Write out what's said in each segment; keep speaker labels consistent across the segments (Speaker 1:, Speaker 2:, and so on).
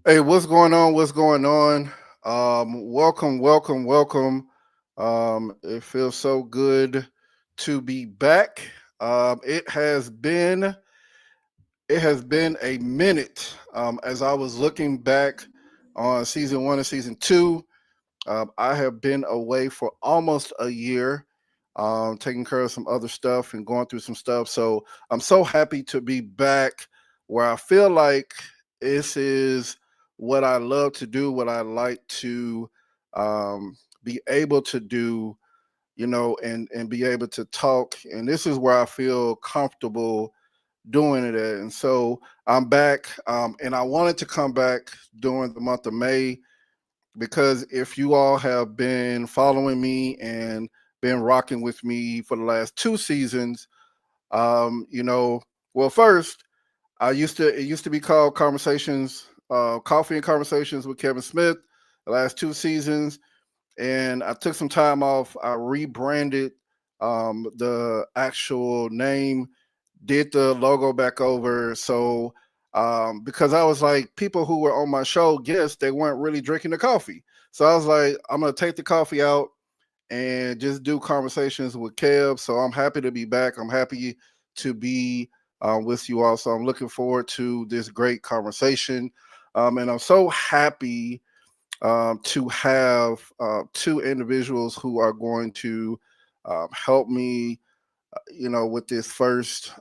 Speaker 1: Hey, what's going on? What's going on? Welcome, welcome, welcome. It feels so good to be back. Um, it has been it has been a minute. As I was looking back on season one and season two, I have been away for almost a year, taking care of some other stuff and going through some stuff. So I'm so happy to be back where I feel like this is what I love to do, what I like to be able to do, and be able to talk. And this is where I feel comfortable doing it at. And so I'm back, and I wanted to come back during the month of May because if you all have been following me and been rocking with me for the last two seasons, well, first it used to be called Conversations, Coffee and Conversations with Kevin Smith. The last two seasons, and I took some time off. I rebranded the actual name, did the logo back over. So because I was like, people who were on my show, guests, they weren't really drinking the coffee. So I was like, I'm gonna take the coffee out and just do conversations with Kev. So I'm happy to be back. I'm happy to be with you all. So I'm looking forward to this great conversation. And I'm so happy to have two individuals who are going to help me, with this first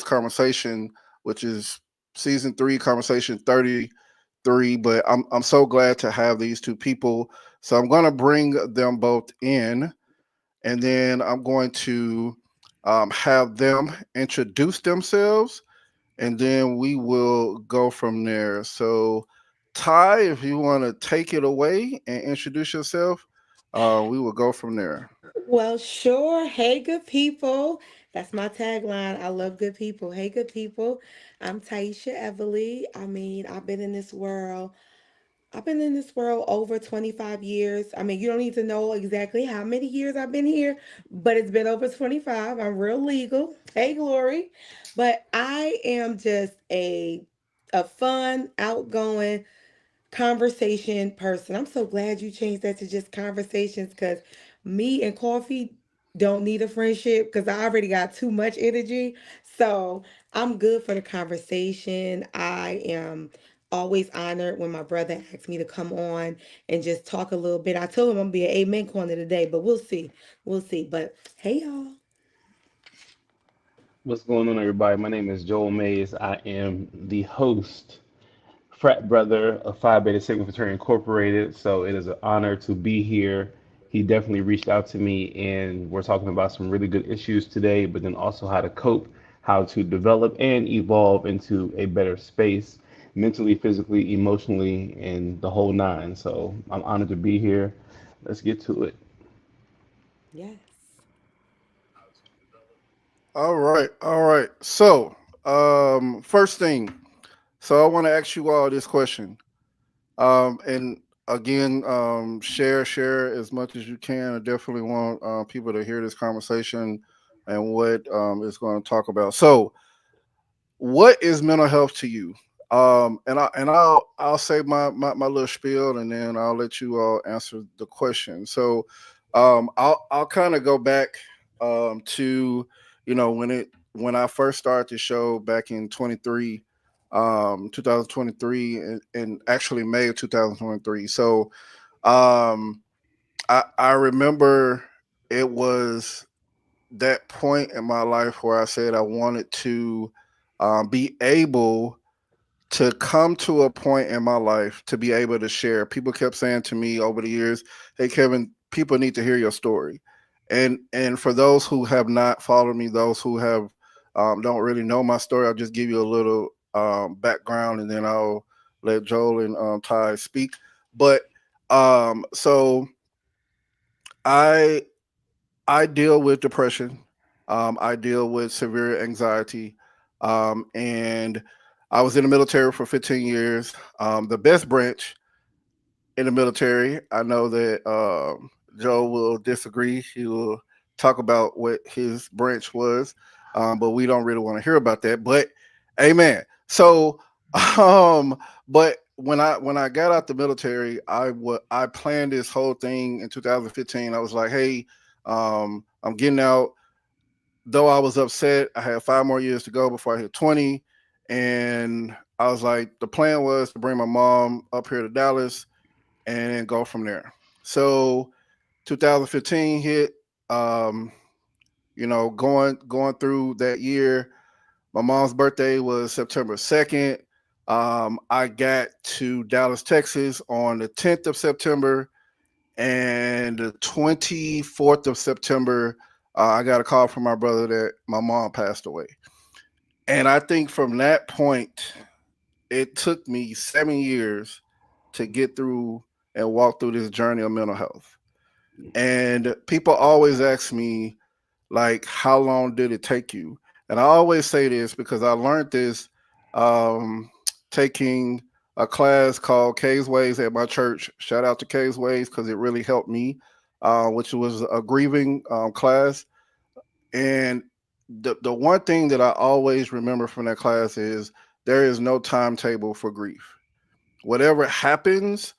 Speaker 1: conversation, which is season three, conversation 33. But I'm so glad to have these two people. So I'm going to bring them both in, and then I'm going to have them introduce themselves, and then we will go from there. So, Ty, if you want to take it away and introduce yourself, we will go from there.
Speaker 2: Well, sure. Hey, good people. That's my tagline. I love good people. Hey, good people. I'm Taisha Everly. I've been in this world. I've been in this world over 25 years. You don't need to know exactly how many years I've been here, but it's been over 25. I'm real legal. Hey, Glory. But I am just a fun, outgoing, conversation person. I'm so glad you changed that to just conversations because me and coffee don't need a friendship because I already got too much energy. So I'm good for the conversation. I am always honored when my brother asks me to come on and just talk a little bit. I told him I'm gonna be an amen corner today, but we'll see. We'll see. But hey y'all.
Speaker 3: What's going on, everybody? My name is Joel Mays. I am the host, frat brother of Phi Beta Sigma Fraternity Incorporated. So it is an honor to be here. He definitely reached out to me, and we're talking about some really good issues today, but then also how to cope, how to develop and evolve into a better space, mentally, physically, emotionally, and the whole nine. So I'm honored to be here. Let's get to it.
Speaker 2: Yes.
Speaker 1: All right, all right. So, first thing, so I want to ask you all this question. And again, share as much as you can. I definitely want people to hear this conversation and what it's going to talk about. So, what is mental health to you? I'll say my little spiel, and then I'll let you all answer the question. So, I'll kind of go back to when I first started the show back in 2023, and actually May of 2023. So, um, I remember it was that point in my life where I said I wanted to be able to come to a point in my life to be able to share. People kept saying to me over the years, "Hey, Kevin, people need to hear your story." And for those who have not followed me, those who have don't really know my story, I'll just give you a little background, and then I'll let Joel and Ty speak. But so I I deal with depression. I deal with severe anxiety, and I was in the military for 15 years. The best branch in the military. I know that Joe will disagree. He will talk about what his branch was, but we don't really want to hear about that. But, amen. So, um, but when I got out the military, I planned this whole thing in 2015. I was like, hey, I'm getting out. Though I was upset, I had 5 more years to go before I hit 20, and I was like, the plan was to bring my mom up here to Dallas and go from there. So 2015 hit. Um, going through that year, my mom's birthday was September 2nd. I got to Dallas, Texas on the 10th of September, and the 24th of September, I got a call from my brother that my mom passed away. And I think from that point, it took me 7 years to get through and walk through this journey of mental health. And people always ask me, like, how long did it take you? And I always say this because I learned this um, taking a class called K's Ways at my church. Shout out to K's Ways because it really helped me, which was a grieving class. And the one thing that I always remember from that class is there is no timetable for grief. Whatever happens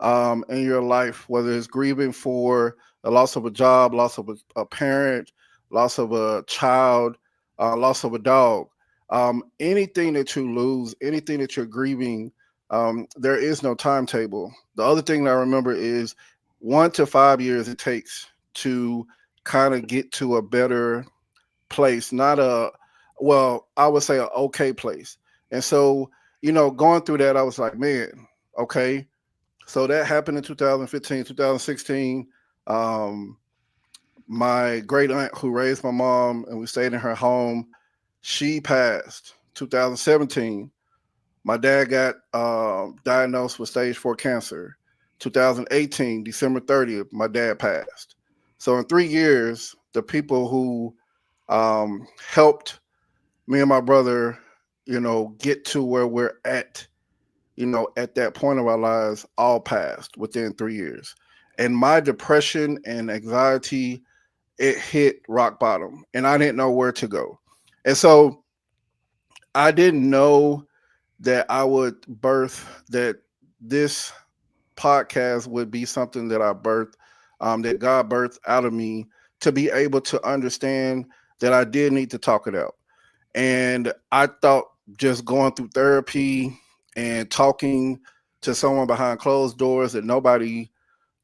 Speaker 1: in your life, whether it's grieving for the loss of a job, loss of a parent, loss of a child, loss of a dog, anything that you lose, anything that you're grieving, there is no timetable. The other thing that I remember is 1 to 5 years it takes to kind of get to a better place, not a, well, I would say an okay place. And so, going through that, I was like, man, okay. So that happened in 2015, 2016. Um, my great aunt who raised my mom and we stayed in her home, she passed 2017. My dad got diagnosed with stage 4 cancer. 2018, December 30th, my dad passed. So in 3 years, the people who helped me and my brother, get to where we're at, at that point of our lives, all passed within 3 years. And my depression and anxiety, it hit rock bottom, and I didn't know where to go. And so I didn't know that I would birth that this podcast would be something that I birthed, that God birthed out of me to be able to understand that I did need to talk it out. And I thought just going through therapy and talking to someone behind closed doors that nobody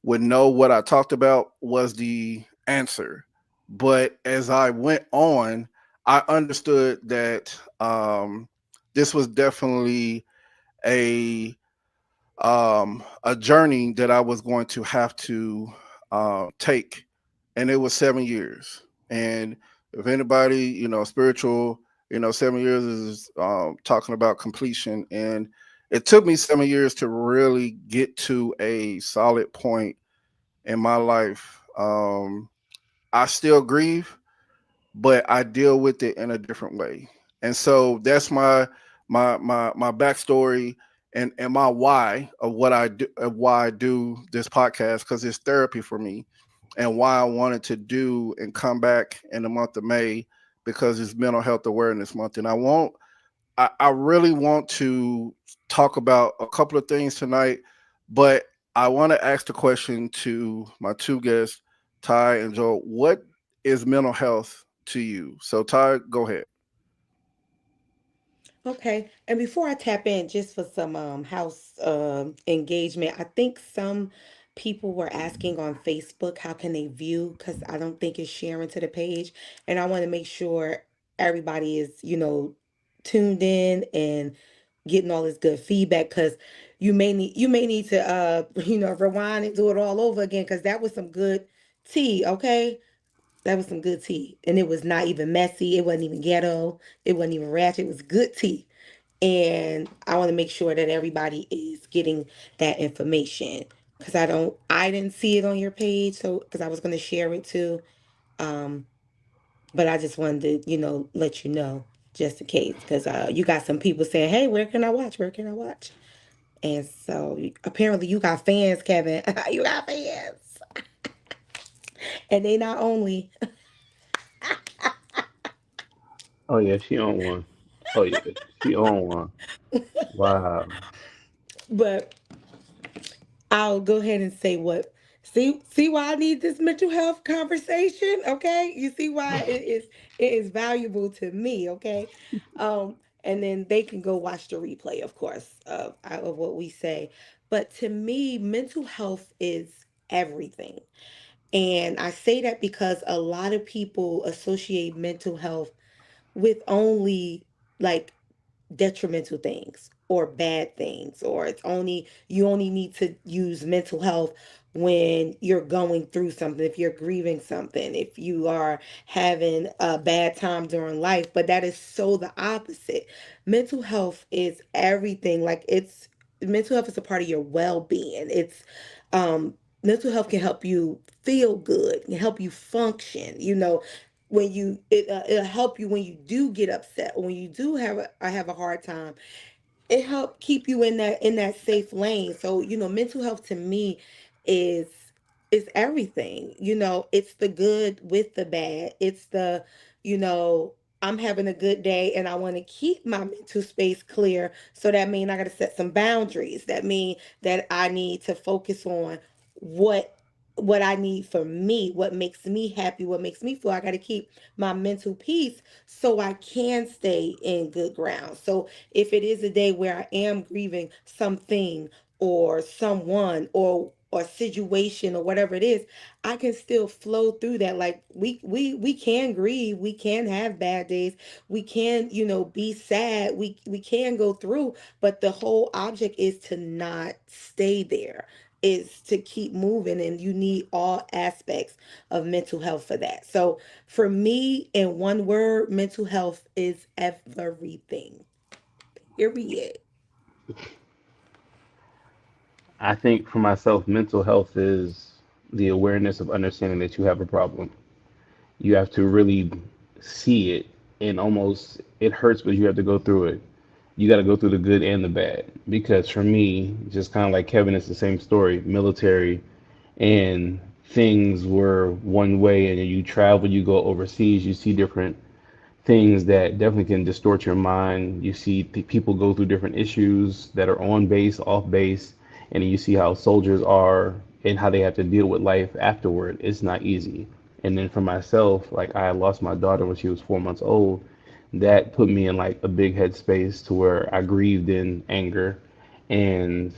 Speaker 1: would know what I talked about was the answer. But as I went on, I understood that this was definitely a a journey that I was going to have to take, and it was 7 years. And if anybody, spiritual, 7 years is talking about completion, and it took me 7 years to really get to a solid point in my life. I still grieve, but I deal with it in a different way. And so that's my backstory and my why of what I do, of why I do this podcast, because it's therapy for me, and why I wanted to do and come back in the month of May, because it's Mental Health Awareness Month, and I really want to talk about a couple of things tonight, but I want to ask the question to my two guests, Ty and Joel. What is mental health to you? So, Ty, go ahead.
Speaker 2: Okay, and before I tap in, just for some house engagement, I think some people were asking on Facebook how can they view, because I don't think it's sharing to the page, and I want to make sure everybody is tuned in and getting all this good feedback, because you may need to rewind and do it all over again, because that was some good tea. Okay, that was some good tea, and it was not even messy. It wasn't even ghetto. It wasn't even ratchet. It was good tea, and I want to make sure that everybody is getting that information, because I didn't see it on your page, so because I was going to share it too, um, but I just wanted to let you know, just in case, because you got some people saying, "Hey, where can I watch? Where can I watch?" And so apparently you got fans, Kevin. You got fans, and they not only
Speaker 3: Oh yeah, she on one. Oh yeah, she on one. Wow.
Speaker 2: But I'll go ahead and say what. See why I need this mental health conversation, okay? You see why it is valuable to me, okay? And then they can go watch the replay, of course, of what we say. But to me, mental health is everything. And I say that because a lot of people associate mental health with only like detrimental things or bad things, or it's only you only need to use mental health when you're going through something, if you're grieving something, if you are having a bad time during life. But that is so the opposite. Mental health is everything. Like, it's mental health is a part of your well-being. It's mental health can help you feel good, can help you function, when it'll help you when you do get upset, or when you do have a hard time. It help keep you in that safe lane. So, mental health to me is is everything. It's the good with the bad. It's the, you know, I'm having a good day and I want to keep my mental space clear. So that means I got to set some boundaries. That mean that I need to focus on what what I need for me, what makes me happy, what makes me feel. I got to keep my mental peace so I can stay in good ground. So if it is a day where I am grieving something or someone or situation or whatever it is, I can still flow through that. Like, we can grieve, we can have bad days, we can, be sad, we can go through, but the whole object is to not stay there, is to keep moving, and you need all aspects of mental health for that. So for me, in one word, mental health is everything. Period.
Speaker 3: I think for myself, mental health is the awareness of understanding that you have a problem. You have to really see it, and almost it hurts, but you have to go through it. You got to go through the good and the bad. Because for me, just kind of like Kevin, it's the same story. Military, and things were one way, and then you travel, you go overseas, you see different things that definitely can distort your mind. You see people go through different issues that are on base, off base, and you see how soldiers are and how they have to deal with life afterward. It's not easy. And then for myself, like I lost my daughter when she was 4 months old. That put me in like a big headspace to where I grieved in anger. And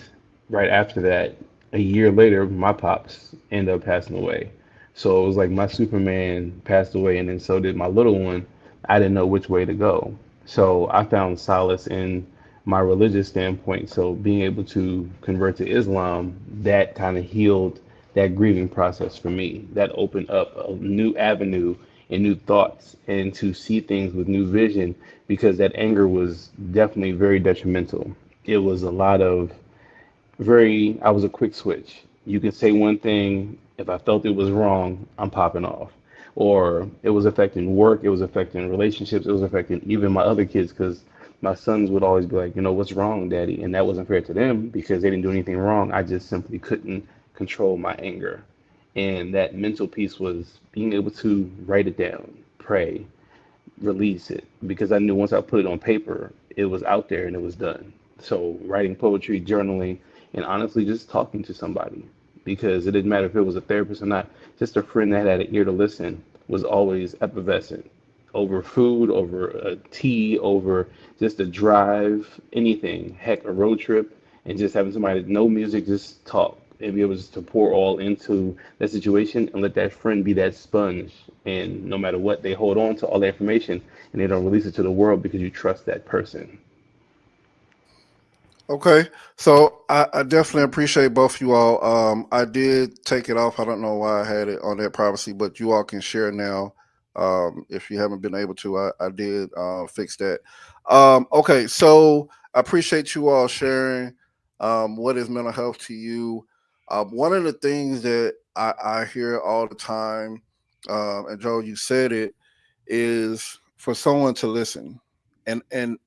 Speaker 3: right after that, a year later, my pops ended up passing away. So it was like my Superman passed away, and then so did my little one. I didn't know which way to go. So I found solace in my religious standpoint. So being able to convert to Islam, that kind of healed that grieving process for me. That opened up a new avenue and new thoughts and to see things with new vision because that anger was definitely very detrimental. It was a lot of I was a quick switch. You could say one thing, if I felt it was wrong, I'm popping off. Or it was affecting work, it was affecting relationships, it was affecting even my other kids because my sons would always be like, what's wrong, daddy? And that wasn't fair to them because they didn't do anything wrong. I just simply couldn't control my anger. And that mental piece was being able to write it down, pray, release it because I knew once I put it on paper, it was out there and it was done. So writing poetry, journaling, and honestly just talking to somebody because it didn't matter if it was a therapist or not. Just a friend that had an ear to listen was always effervescent over food, over a tea, over just a drive, anything. Heck, a road trip, and just having somebody no music, just talk and be able just to pour all into that situation and let that friend be that sponge. And no matter what, they hold on to all the information and they don't release it to the world because you trust that person.
Speaker 1: Okay, so I definitely appreciate both you all. I did take it off. I don't know why I had it on that privacy, but you all can share now. If you haven't been able to, I did fix that. Okay, so I appreciate you all sharing. What is mental health to you? One of the things that I hear all the time, and Joe, you said it, is for someone to listen, and and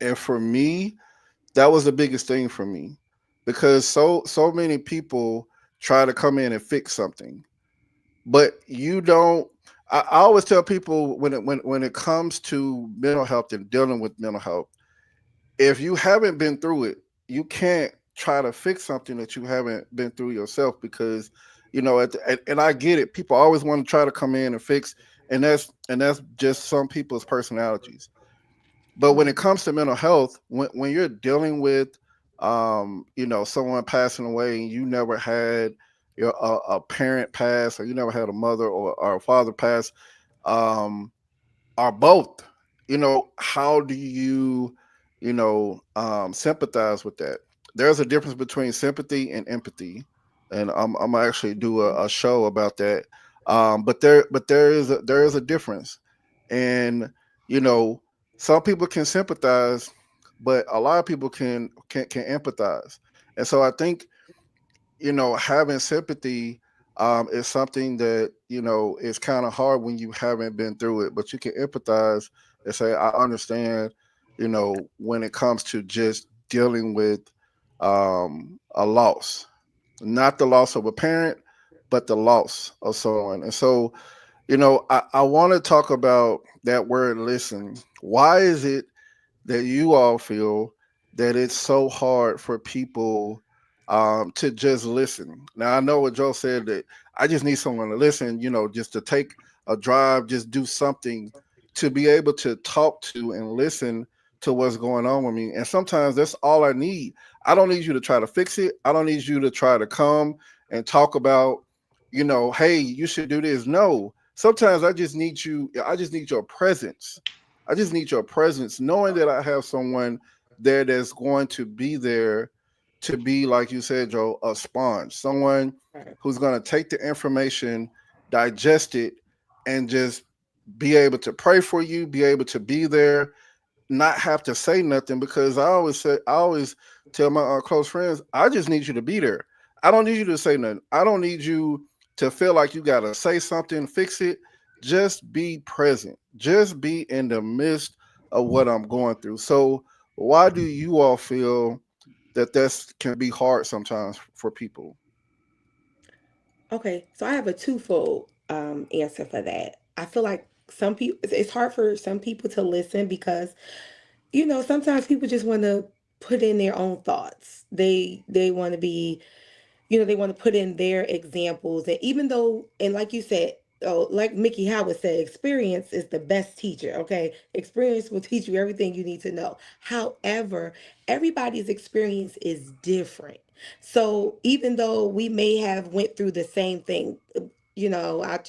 Speaker 1: and for me, that was the biggest thing for me because so many people try to come in and fix something, but you don't. I always tell people when it comes to mental health and dealing with mental health, if you haven't been through it, you can't try to fix something that you haven't been through yourself because and I get it. People always want to try to come in and fix, and that's just some people's personalities. But when it
Speaker 2: Mhm.
Speaker 1: comes to mental health, when you're dealing with someone passing away and you never had a parent pass, or you never had a mother or a father pass, um or both, how do you sympathize with that? There's a difference between sympathy and empathy, and I'm gonna actually do a show about that. But there is a difference, and you know some people can sympathize, but a lot of people can empathize. And so I think having sympathy is something that is kind of hard when you haven't been through it, but you can empathize and say, I understand. When it comes to just dealing with a loss, not the loss of a parent, but the loss of someone. And so, I want to talk about that word listen. Why is it that you all feel that it's so hard for people to just listen? Now, I know what Joe said, that I just need someone to listen, just to take a drive, just do something to be able to talk to and listen to what's going on with me. And sometimes that's all I need. I don't need you to try to fix it. I don't need you to try to come and talk about, hey, you should do this. No, sometimes I just need your presence. I just need your presence, knowing that I have someone there that's going to be there to be, like you said, Joe, a sponge, someone
Speaker 2: Right.
Speaker 1: who's going to take the information, digest it, and just be able to pray for you, be able to be there, not have to say nothing. Because I always tell my close friends, I just need you to be there. I don't need you to say nothing. I don't need you to feel like you got to say something, fix it. Just be present. Just be in the midst of what I'm going through. So, why do you all feel that this can be hard sometimes for people?
Speaker 2: Okay, so I have a twofold answer for that. I feel like some people, it's hard for some people to listen because sometimes people just want to put in their own thoughts. They want to be, they want to put in their examples. And even though, and like you said, oh, like Mickey Howard said, experience is the best teacher. Okay, experience will teach you everything you need to know. However, everybody's experience is different. So even though we may have went through the same thing, you know I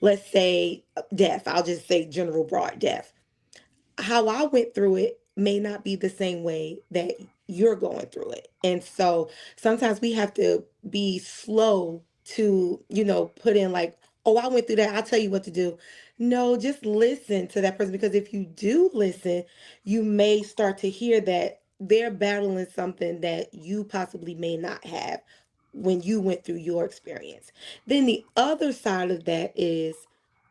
Speaker 2: let's say death, I'll just say general broad death. How I went through it may not be the same way that you're going through it. And so sometimes we have to be slow to, put in like, oh, I went through that, I'll tell you what to do. No, just listen to that person, because if you do listen, you may start to hear that they're battling something that you possibly may not have when you went through your experience. Then the other side of that is,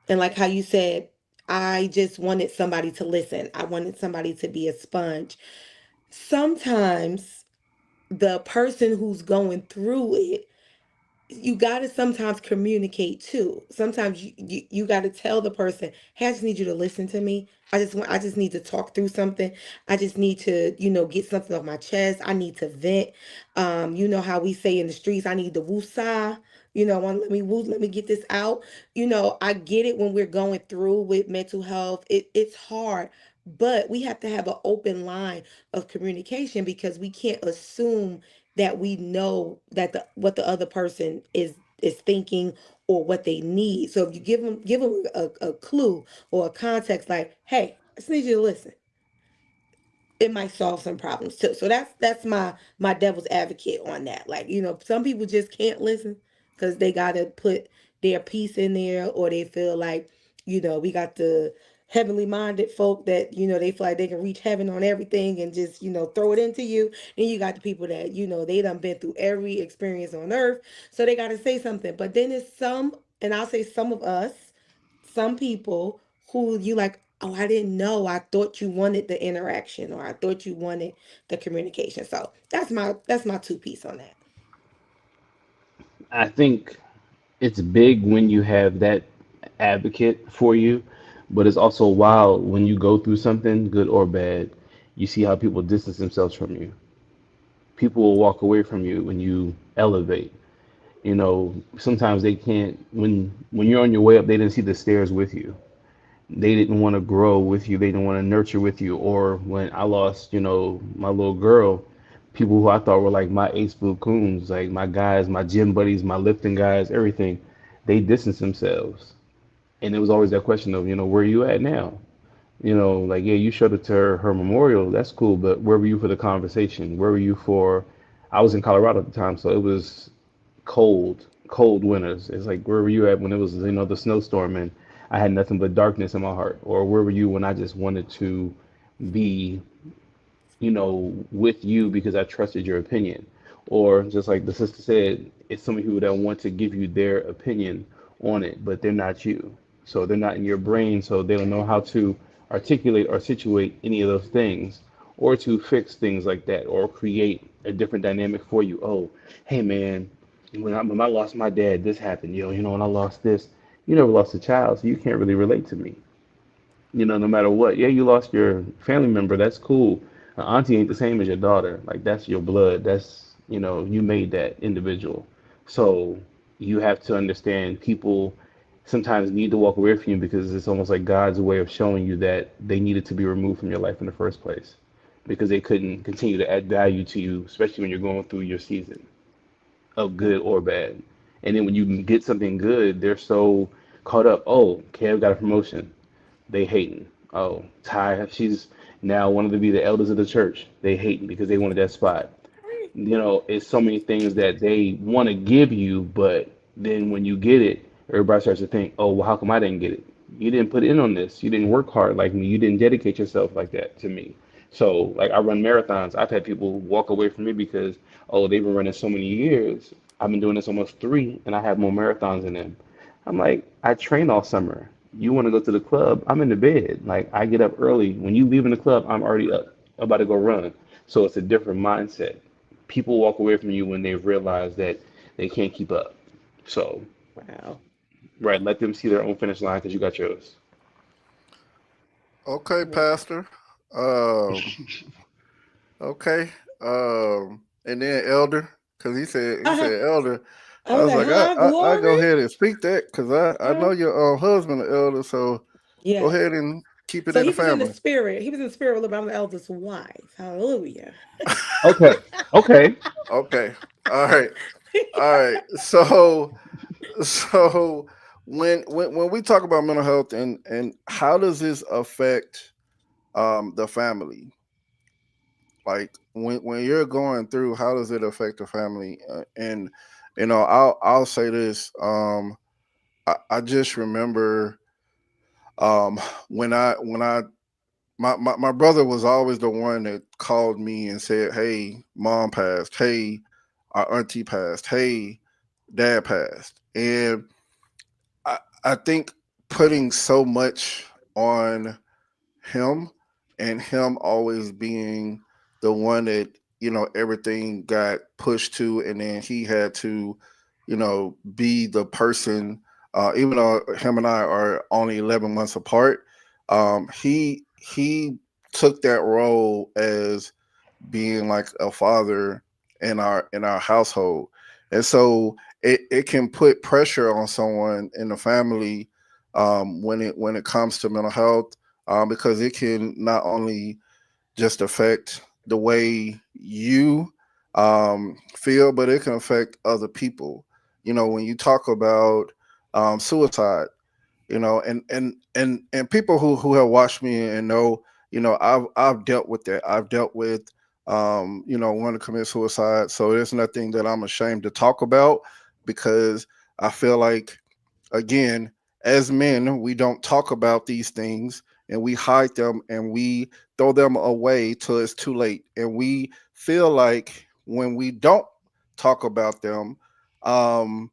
Speaker 2: and like how you said, I just wanted somebody to listen. I wanted somebody to be a sponge. Sometimes the person who's going through it, you got to sometimes communicate too. Sometimes you got to tell the person, hey, I just need you to listen to me. I just need to talk through something. I just need to, get something off my chest. I need to vent. You know how we say in the streets, I need the woosah. Let me woo, let me get this out. I get it when we're going through with mental health. It's hard, but we have to have an open line of communication, because we can't assume that we know that what the other person is thinking or what they need. So if you give them a clue or a context, like, hey, I just need you to listen, it might solve some problems too. So that's my devil's advocate on that. Like, some people just can't listen because they gotta put their piece in there, or they feel like, we got the heavenly minded folk that, they feel like they can reach heaven on everything and just, throw it into you. And you got the people that, they done been through every experience on earth. So they gotta say something. But then there's some, and I'll say some of us, some people who you like, oh, I didn't know, I thought you wanted the interaction, or I thought you wanted the communication. So that's my two piece on that.
Speaker 3: I think it's big when you have that. advocate for you, but it's also wild when you go through something, good or bad, you see how people distance themselves from you. People will walk away from you when you elevate. You know, sometimes they can't when you're on your way up, they didn't see the stairs with you. They didn't want to grow with you. They didn't want to nurture with you. Or when I lost, my little girl, people who I thought were like my ace blue coons, like my guys, my gym buddies, my lifting guys, everything, they distanced themselves. And it was always that question of, where are you at now? Like, yeah, you showed it to her memorial. That's cool. But where were you for the conversation? Where were you for? I was in Colorado at the time, so it was cold winters. It's like, where were you at when it was, the snowstorm and I had nothing but darkness in my heart? Or where were you when I just wanted to be, with you because I trusted your opinion? Or just like the sister said, it's some people that want to give you their opinion on it, but they're not you. So they're not in your brain, so they don't know how to articulate or situate any of those things or to fix things like that or create a different dynamic for you. Oh, hey man, when I lost my dad, this happened. When I lost this, you never lost a child, so you can't really relate to me. No matter what. Yeah, you lost your family member. That's cool. Auntie ain't the same as your daughter. Like that's your blood. You made that individual. So you have to understand people sometimes need to walk away from you because it's almost like God's way of showing you that they needed to be removed from your life in the first place because they couldn't continue to add value to you, especially when you're going through your season of good or bad. And then when you get something good, they're so caught up. Oh, Kev got a promotion. They hating. Oh, Ty, she's now wanted to be the elders of the church. They hating because they wanted that spot. It's so many things that they want to give you, but then when you get it, everybody starts to think, oh, well, how come I didn't get it? You didn't put in on this. You didn't work hard like me. You didn't dedicate yourself like that to me. So, like, I run marathons. I've had people walk away from me because, oh, they've been running so many years. I've been doing this almost three, and I have more marathons than them. I'm like, I train all summer. You want to go to the club? I'm in the bed. Like, I get up early. When you leave in the club, I'm already up, about to go run. So it's a different mindset. People walk away from you when they realize that they can't keep up. So,
Speaker 2: Wow.
Speaker 3: right, let them see their own finish line because you got yours.
Speaker 1: Okay,
Speaker 2: Yeah.
Speaker 1: Pastor. Um, okay. And then Elder, because he
Speaker 2: Uh-huh.
Speaker 1: said Elder.
Speaker 2: I
Speaker 1: I
Speaker 2: was
Speaker 1: was
Speaker 2: like,
Speaker 1: like,
Speaker 2: huh?
Speaker 1: I go
Speaker 2: Glory?
Speaker 1: ahead and speak that because I
Speaker 2: Uh,
Speaker 1: know your husband, the Elder. So go
Speaker 2: yes.
Speaker 1: ahead and keep it
Speaker 2: So
Speaker 1: in the
Speaker 2: he was in the
Speaker 1: family.
Speaker 2: spirit. He was in the spirit with about the eldest wife. Hallelujah.
Speaker 3: Okay. Okay.
Speaker 1: Okay. All right. All right. So when we talk about mental health and how does this affect the family? Like when you're going through, how does it affect the family? And I'll say this. I just remember um, when I my brother was always the one that called me and said, "Hey, mom passed. Hey, our auntie passed. Hey, dad passed." And I think putting so much on him and him always being the one that everything got pushed to, and then he had to be the person, even though him and I are only 11 months apart. He took that role as being like a father in our household, and so it can put pressure on someone in the family when it comes to mental health, because it can not only just affect the way you feel, but it can affect other people. When you talk about suicide, and people who have watched me and know, I've dealt with that. I've dealt with wanting to commit suicide. So there's nothing that I'm ashamed to talk about, because I feel like, again, as men, we don't talk about these things, and we hide them, and we throw them away till it's too late. And we feel like when we don't talk about them, um,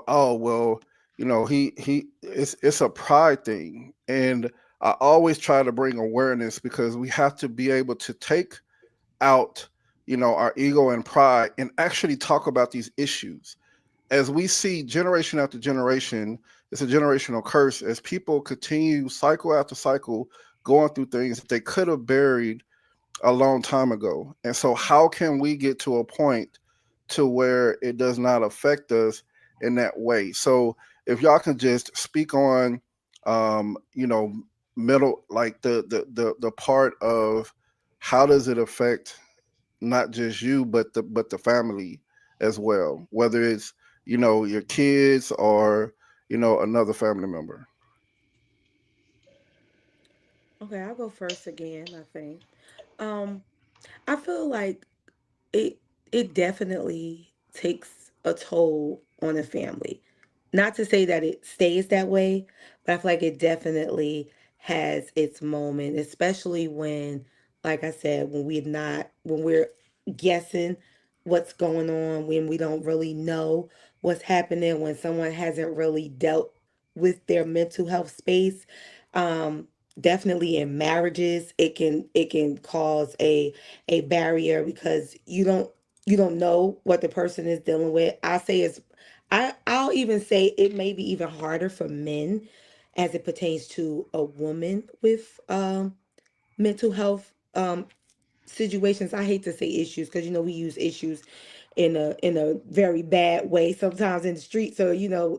Speaker 1: oh well, he it's a pride thing. And I always try to bring awareness, because we have to be able to take out our ego and pride and actually talk about these issues. As we see generation after generation, it's a generational curse as people continue cycle after cycle going through things that they could have buried a long time ago. And so how can we get to a point to where it does not affect us in that way? So if y'all can just speak on you know, middle like the part of how does it affect not just you but the family as well, whether it's, you know, your kids or, you know, another family member.
Speaker 2: Okay, I'll go first again, I think. Um, I feel like it it definitely takes a toll on a family. Not to say that it stays that way, but I feel like it definitely has its moment, especially when, like I said, when we're guessing what's going on, when we don't really know what's happening, when someone hasn't really dealt with their mental health space. Um, Definitely in marriages, it can cause a barrier because you don't know what the person is dealing with. I'll even say it may be even harder for men as it pertains to a woman with mental health situations. I hate to say issues because we use issues in a very bad way sometimes in the street. So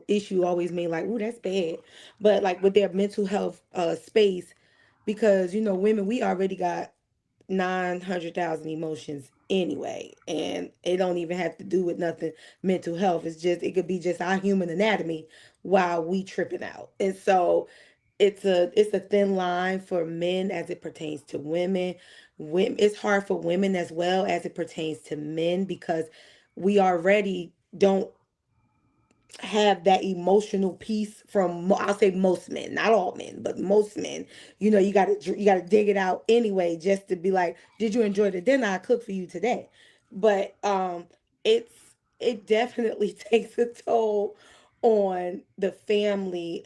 Speaker 2: issue always mean like, ooh, that's bad. But like with their mental health space, because women, we already got 900,000 emotions anyway, and it don't even have to do with nothing mental health. It could be just our human anatomy while we tripping out. And so it's a thin line for men as it pertains to women. It's hard for women as well as it pertains to men because we already don't have that emotional piece from, I'll say, most men, not all men, but most men. You got to dig it out anyway just to be like, did you enjoy the dinner I cooked for you today? But it's it definitely takes a toll on the family,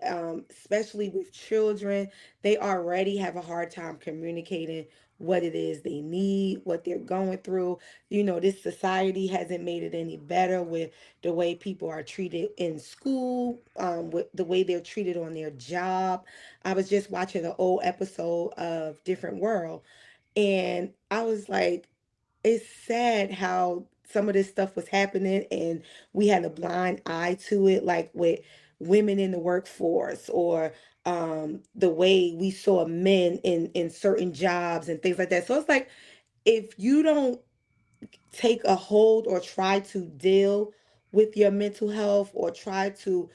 Speaker 2: especially with children. They already have a hard time communicating what it is they need, what they're going through. This society hasn't made it any better with the way people are treated in school, with the way they're treated on their job. I was just watching an old episode of Different World, and I was like, it's sad how some of this stuff was happening and we had a blind eye to it, like with women in the workforce, or the way we saw men in certain jobs and things like that. So it's like, if you don't take a hold or try to deal with your mental health, or try to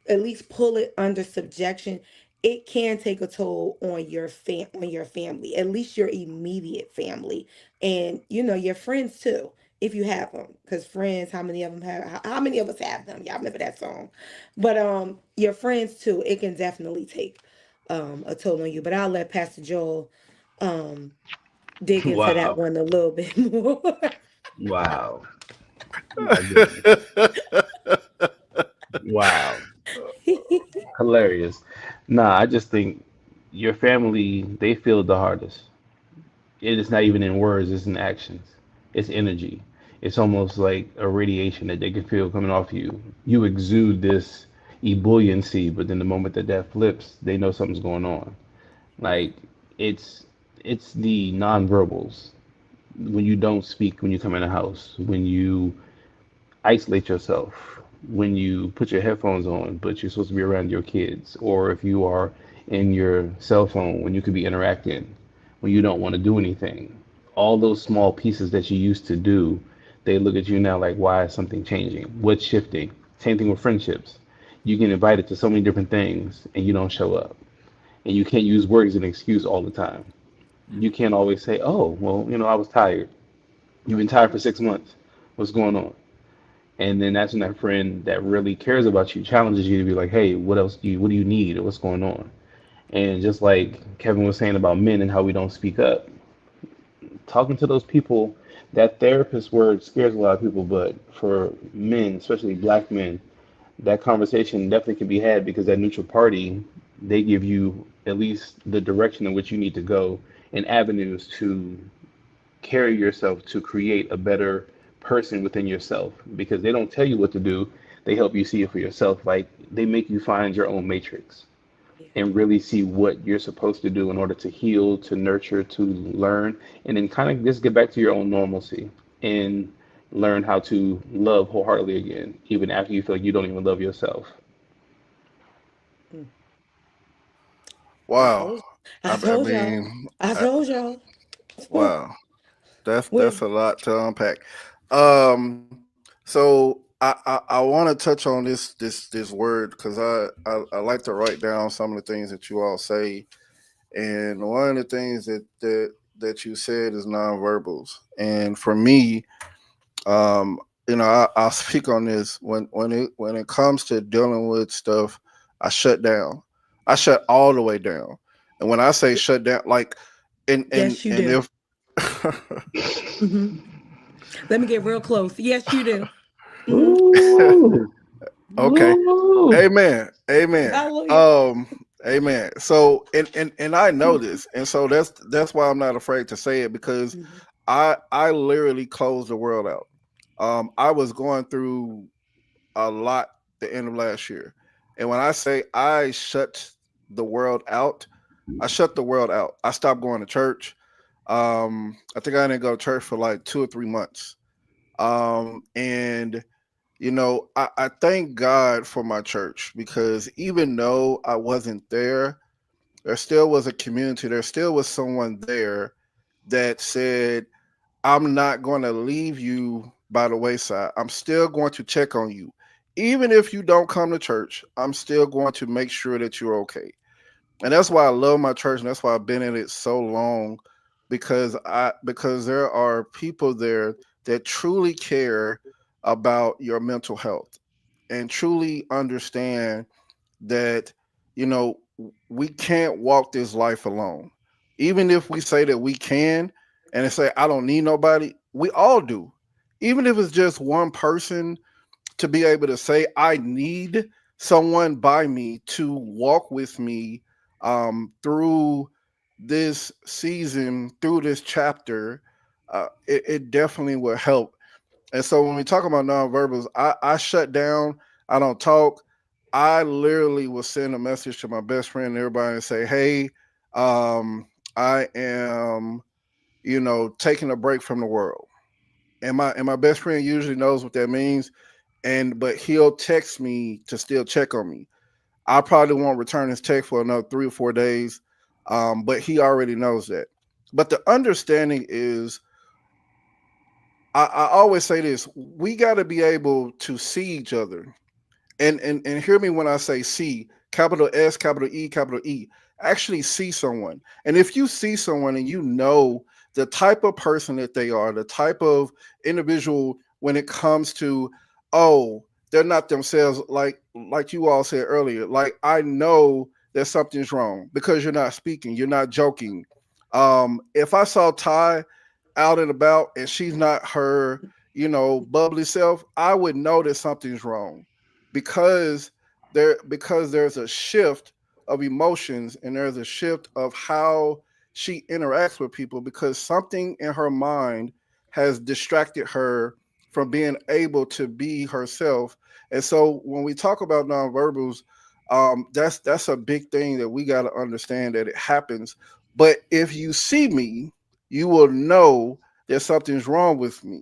Speaker 2: at least pull it under subjection, it can take a toll on your family, at least your immediate family, and your friends too, if you have them. Because friends, how many of them have? How many of us have them? Y'all remember that song? But your friends too. It can definitely take a toll on you. But I'll let Pastor Joel um dig into that
Speaker 3: Wow.
Speaker 2: one a little bit more.
Speaker 3: Wow. My goodness. Wow. Hilarious. Nah, I just think your family, they feel it the hardest. It is not even in words, it's in actions. It's energy. It's almost like a radiation that they can feel coming off you. You exude this ebulliency, but then the moment that that flips, they know something's going on. Like it's it's the nonverbals. When you don't speak when you come in the house, when you isolate yourself, when you put your headphones on, but you're supposed to be around your kids, or if you are in your cell phone when you could be interacting, when you don't want to do anything. All those small pieces that you used to do, they look at you now like, why is something changing? What's shifting? Same thing with friendships. You get invited to so many different things and you don't show up. And you can't use work as an excuse all the time. You can't always say, oh, well, I was tired. You've been tired for 6 months. What's going on? And then that's when that friend that really cares about you challenges you to be like, hey, what do you need? Or what's going on? And just like Kevin was saying about men and how we don't speak up, talking to those people, that therapist word scares a lot of people, but for men, especially black men, that conversation definitely can be had because that neutral party, they give you at least the direction in which you need to go and avenues to carry yourself to create a better person within yourself because they don't tell you what to do. They help you see it for yourself. Like they make you find your own matrix
Speaker 2: Yeah.
Speaker 3: and really see what you're supposed to do in order to heal, to nurture, to learn, and then kind of just get back to your own normalcy and learn how to love wholeheartedly again, even after you feel like you don't even love yourself.
Speaker 2: Mm. I
Speaker 1: Wow.
Speaker 2: told I
Speaker 1: I
Speaker 2: told y'all.
Speaker 1: mean,
Speaker 2: I told y'all.
Speaker 1: wow.
Speaker 2: When
Speaker 1: That's a lot to unpack. So I want to touch on this word because I like to write down some of the things that you all say, and one of the things that you said is nonverbals, and for me, um, I'll speak on this when it comes to dealing with stuff. I shut down. I shut all the way down, and when I say shut down, like,
Speaker 2: yes, you
Speaker 1: and
Speaker 2: do.
Speaker 1: if
Speaker 2: Hmm. Let me get real close. Yes, you do. Hmm.
Speaker 3: Ooh,
Speaker 1: okay,
Speaker 3: ooh.
Speaker 1: amen, amen,
Speaker 2: Hallelujah.
Speaker 1: amen. So and I know this, and so that's why I'm not afraid to say it, because
Speaker 2: Hmm.
Speaker 1: I literally closed the world out. I was going through a lot the end of last year, and when I say I shut the world out, I shut the world out. I stopped going to church. I think I didn't go to church for like 2 or 3 months. And I thank God for my church, because even though I wasn't there, there still was a community. There still was someone there that said, I'm not going to leave you by the wayside. I'm still going to check on you. Even if you don't come to church, I'm still going to make sure that you're okay. And that's why I love my church, and that's why I've been in it so long, because there are people there that truly care about your mental health and truly understand that you know we can't walk this life alone. Even if we say that we can, and they say I don't need nobody, we all do. Even if it's just one person, to be able to say I need someone by me to walk with me through this season, through this chapter, it definitely will help. And so when we talk about nonverbals, I shut down. I don't talk. I literally will send a message to my best friend and everybody and say, "Hey, I am, taking a break from the world." And my best friend usually knows what that means, but he'll text me to still check on me. I probably won't return his text for another 3 or 4 days, but he already knows that. But the understanding is, I always say this: we got to be able to see each other, and hear me when I say see, capital S, capital E, capital E. Actually see someone. And if you see someone and you know the type of person that they are, the type of individual when it comes to, oh, they're not themselves, like you all said earlier. Like, I know that something's wrong because you're not speaking, you're not joking. If I saw Ty out and about and she's not her, bubbly self, I would know that something's wrong, because there's a shift of emotions, and there's a shift of how she interacts with people, because something in her mind has distracted her from being able to be herself. And so when we talk about nonverbals, that's a big thing that we got to understand, that it happens. But if you see me, you will know that something's wrong with me.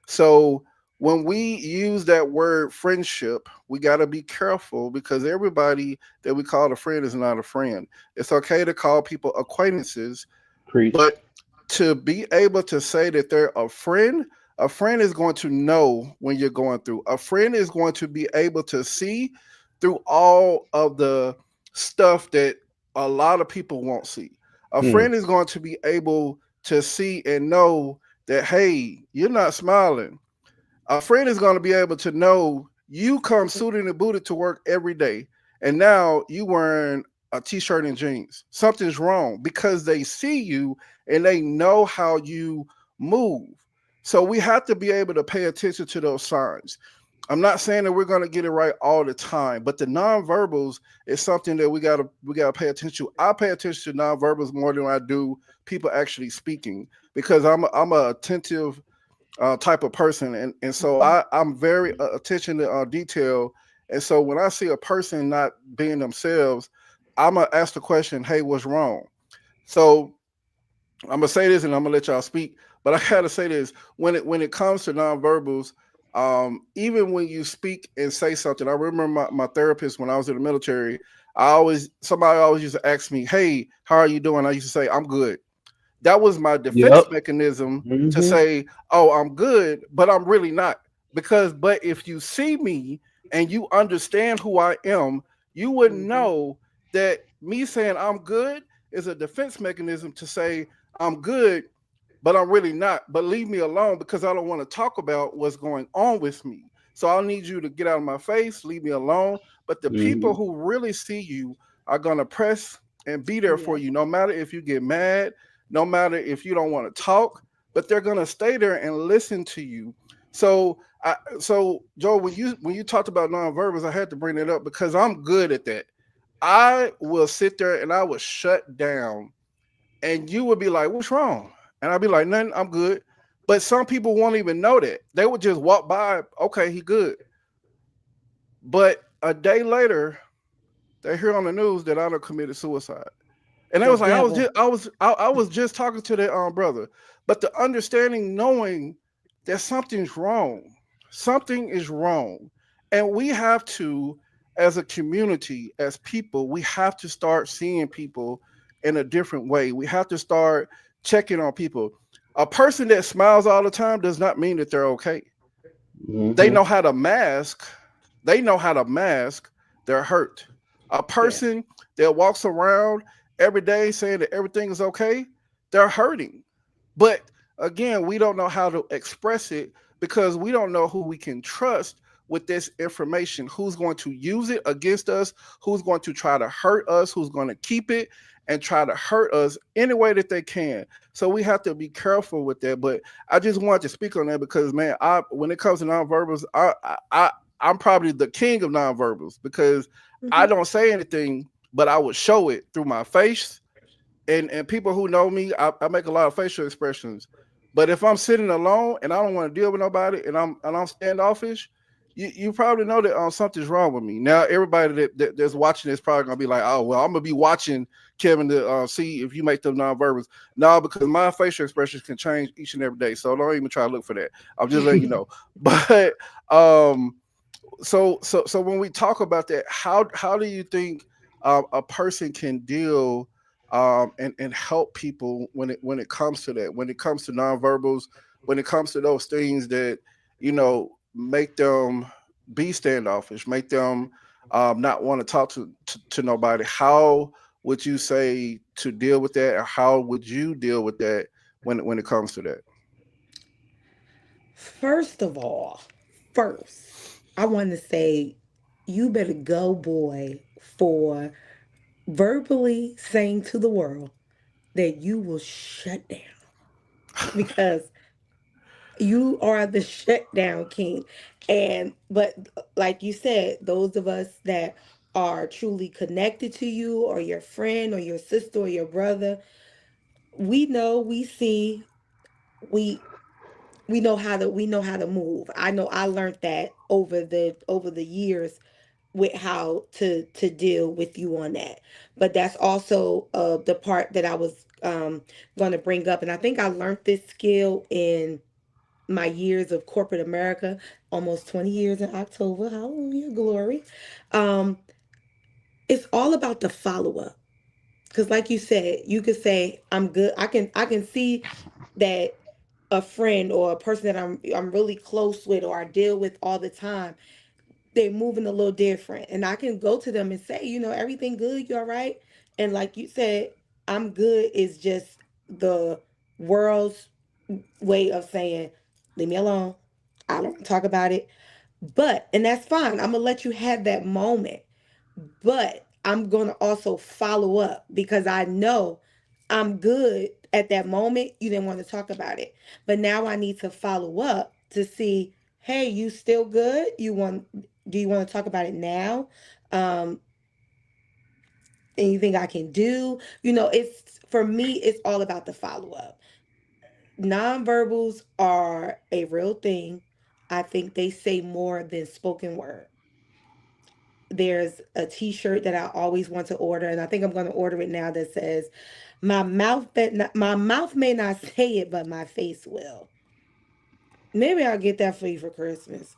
Speaker 1: So when we use that word friendship, we got to be careful, because everybody that we call a friend is not a friend. It's okay to call people acquaintances,
Speaker 3: Preach.
Speaker 1: but to be able to say that they're a friend is going to know when you're going through. A friend is going to be able to see through all of the stuff that a lot of people won't see. A
Speaker 3: Hmm.
Speaker 1: friend is going to be able to see and know that, hey, you're not smiling. A friend is going to be able to know you come suited and booted to work every day, and now you wearing a t-shirt and jeans. Something's wrong, because they see you and they know how you move. So we have to be able to pay attention to those signs. I'm not saying that we're going to get it right all the time, but the nonverbals is something that we gotta pay attention to. I pay attention to nonverbals more than I do people actually speaking, because I'm a attentive type of person, and so
Speaker 2: Mhm.
Speaker 1: I'm very attention to detail, and so when I see a person not being themselves, I'm gonna ask the question, "Hey, what's wrong?" So I'm gonna say this, and I'm gonna let y'all speak, but I gotta say this: when it comes to nonverbals, even when you speak and say something, I remember my therapist when I was in the military. Somebody always used to ask me, "Hey, how are you doing?" I used to say, "I'm good." That was my defense
Speaker 3: Yep.
Speaker 1: mechanism to
Speaker 3: Hmm.
Speaker 1: say, "Oh, I'm good," but I'm really not. But if you see me and you understand who I am, you would
Speaker 2: Mhm.
Speaker 1: know that me saying I'm good is a defense mechanism to say I'm good, but I'm really not. But leave me alone because I don't want to talk about what's going on with me. So I'll need you to get out of my face, leave me alone. But the people
Speaker 3: Hmm.
Speaker 1: who really see you are gonna press and be there for
Speaker 2: Yeah.
Speaker 1: you, no matter if you get mad, no matter if you don't want to talk, but they're gonna stay there and listen to you. So Joe, when you talked about nonverbals, I had to bring it up because I'm good at that. I will sit there and I will shut down, and you would be like, "What's wrong?" And I'd be like, "Nothing, I'm good." But some people won't even know that. They would just walk by, okay, he good. But a day later, they hear on the news that I done committed suicide. And they
Speaker 2: The
Speaker 1: was like,
Speaker 2: devil.
Speaker 1: I was just talking to their brother. But the understanding, knowing that something's wrong, something is wrong. And we have to, as a community, as people, we have to start seeing people in a different way. We have to start checking on people. A person that smiles all the time does not mean that they're okay. They
Speaker 3: Hmm.
Speaker 1: know how to mask. They know how to mask their hurt. A
Speaker 2: Yeah.
Speaker 1: person that walks around every day saying that everything is okay, they're hurting. But again, we don't know how to express it because we don't know who we can trust with this information. Who's going to use it against us? Who's going to try to hurt us? Who's going to keep it and try to hurt us any way that they can? So we have to be careful with that. But I just wanted to speak on that because, man, I when it comes to nonverbals, I'm probably the king of nonverbals because I
Speaker 2: Mhm.
Speaker 1: don't say anything, but I would show it through my face, and people who know me, I make a lot of facial expressions. But if I'm sitting alone and I don't want to deal with nobody and I'm standoffish, you probably know that something's wrong with me. Now everybody that's watching this probably gonna be like, oh well, I'm gonna be watching Kevin to see if you make them nonverbals. No, because my facial expressions can change each and every day, so don't even try to look for that. I'm just letting you know. But um, so when we talk about that, how do you think a person can deal and help people when it comes to that, when it comes to nonverbals, when it comes to those things that make them be standoffish, make them not want to talk to nobody? How would you say to deal with that, or how would you deal with that when it comes to that?
Speaker 2: First of all, first, I want to say you better go, boy, for verbally saying to the world that you will shut down because you are the shutdown king. But like you said, those of us that are truly connected to you or your friend or your sister or your brother, we know, we see, we we know how to move. I know I learned that over the years with how to deal with you on that. But that's also the part that I was going to bring up, and I think I learned this skill in my years of corporate America, almost 20 years in October. Hallelujah, glory. Um, it's all about the follow up. Because like you said, you could say, I'm good. I can see that a friend or a person that I'm really close with or I deal with all the time, they're moving a little different. And I can go to them and say, everything good, you all right? And like you said, I'm good is just the world's way of saying, leave me alone. I don't talk about it. And that's fine. I'm gonna let you have that moment. But I'm gonna also follow up because I know I'm good at that moment. You didn't want to talk about it. But now I need to follow up to see, hey, you still good? Do you want to talk about it now? Um, Anything I can do? It's for me, it's all about the follow up. Nonverbals are a real thing. I think they say more than spoken word. There's a t-shirt that I always want to order, and I think I'm going to order it now, that says my mouth may not say it, but my face will. Maybe I'll get that for you for Christmas.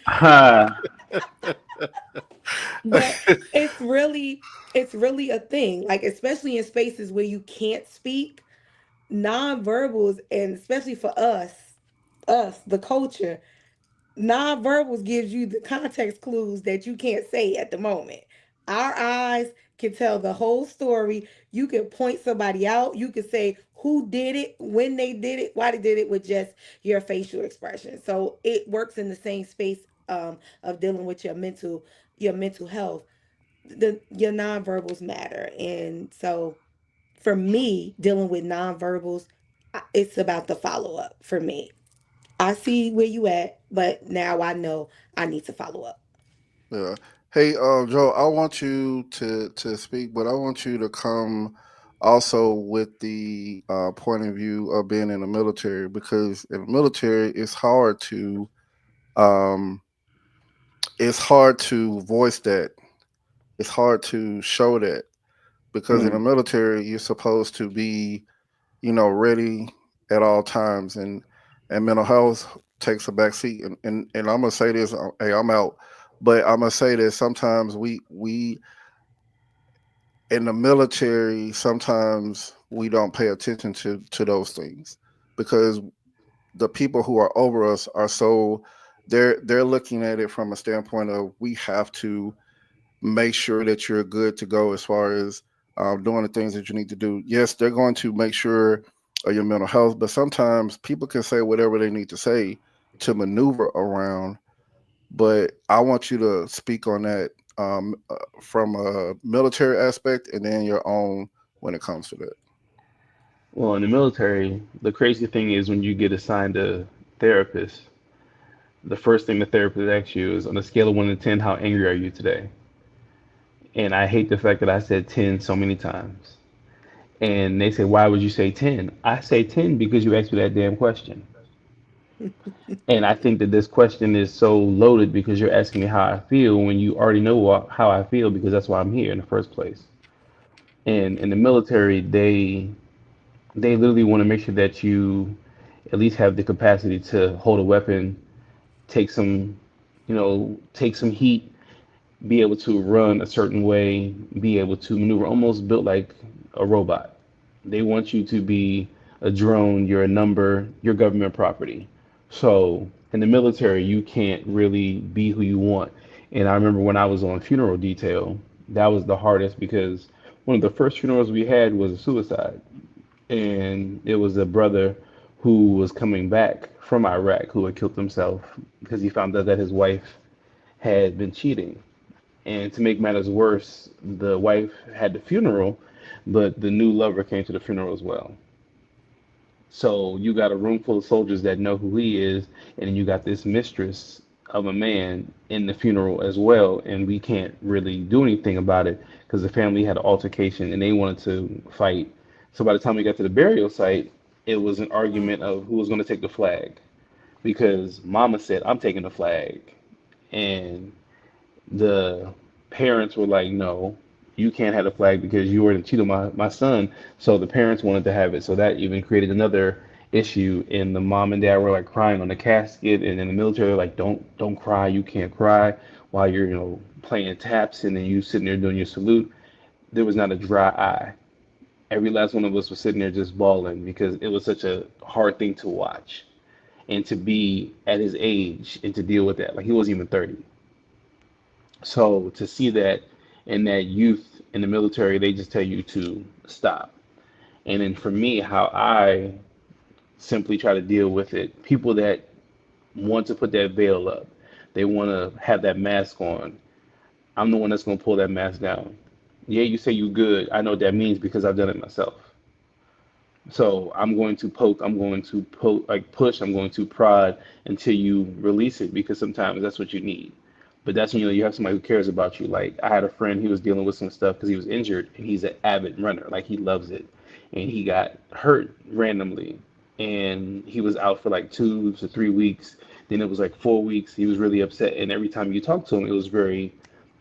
Speaker 3: Ha.
Speaker 2: But it's really a thing. Like, especially in spaces where you can't speak, nonverbals, and especially for us, the culture, nonverbals gives you the context clues that you can't say at the moment. Our eyes can tell the whole story. You can point somebody out. You can say who did it, when they did it, why they did it, with just your facial expression. So it works in the same space of dealing with your mental health. Your nonverbals matter, and so for me, dealing with nonverbals, it's about the follow up for me. I see where you at, but now I know I need to follow up.
Speaker 1: Yeah. Hey, Joe, I want you to speak, but I want you to come also with the point of view of being in the military, because in the military um it's hard to voice that. It's hard to show that, because in the
Speaker 3: Mm.
Speaker 1: military you're supposed to be, ready at all times, and mental health takes a back seat. And I'm gonna say this, hey, I'm out, but I'm gonna say that sometimes we in the military, sometimes we don't pay attention to those things, because the people who are over us are so, they're looking at it from a standpoint of, we have to make sure that you're good to go as far as doing the things that you need to do. Yes, they're going to make sure of your mental health, but sometimes people can say whatever they need to say to maneuver around. But I want you to speak on that from a military aspect, and then your own when it comes to that.
Speaker 3: Well, in the military, the crazy thing is when you get assigned a therapist, the first thing the therapist asks you is on a scale of 1 to 10, how angry are you today? And I hate the fact that I said 10 so many times. And they say, why would you say 10? I say 10 because you asked me that damn question. And I think that this question is so loaded because you're asking me how I feel when you already know how I feel, because that's why I'm here in the first place. And in the military, they literally want to make sure that you at least have the capacity to hold a weapon, take some, take some heat, be able to run a certain way, be able to maneuver, almost built like a robot. They want you to be a drone, you're a number, you're government property. So in the military, you can't really be who you want. And I remember when I was on funeral detail, that was the hardest because one of the first funerals we had was a suicide. And it was a brother who was coming back from Iraq who had killed himself because he found out that his wife had been cheating. And to make matters worse, the wife had the funeral, but the new lover came to the funeral as well. So you got a room full of soldiers that know who he is, and then you got this mistress of a man in the funeral as well, and we can't really do anything about it because the family had an altercation and they wanted to fight. So by the time we got to the burial site, it was an argument of who was going to take the flag because Mama said, "I'm taking the flag," and the parents were like, no, you can't have the flag because you were to cheat on my son. So the parents wanted to have it. So that even created another issue. And the mom and dad were like crying on the casket. And in the military, they're like, don't cry. You can't cry while you're, playing taps and then you sitting there doing your salute. There was not a dry eye. Every last one of us was sitting there just bawling because it was such a hard thing to watch and to be at his age and to deal with that. Like he wasn't even 30. So to see that in that youth in the military, they just tell you to stop. And then for me, how I simply try to deal with it, people that want to put that veil up, they want to have that mask on. I'm the one that's going to pull that mask down. Yeah, you say you good. I know what that means because I've done it myself. So I'm going to poke, I'm going to like push, I'm going to prod until you release it because sometimes that's what you need. But that's when you have somebody who cares about you. Like I had a friend, he was dealing with some stuff because he was injured and he's an avid runner, like he loves it. and he got hurt randomly, and he was out for like 2 to 3 weeks. Then it was like 4 weeks. He was really upset, and every time you talked to him, it was very,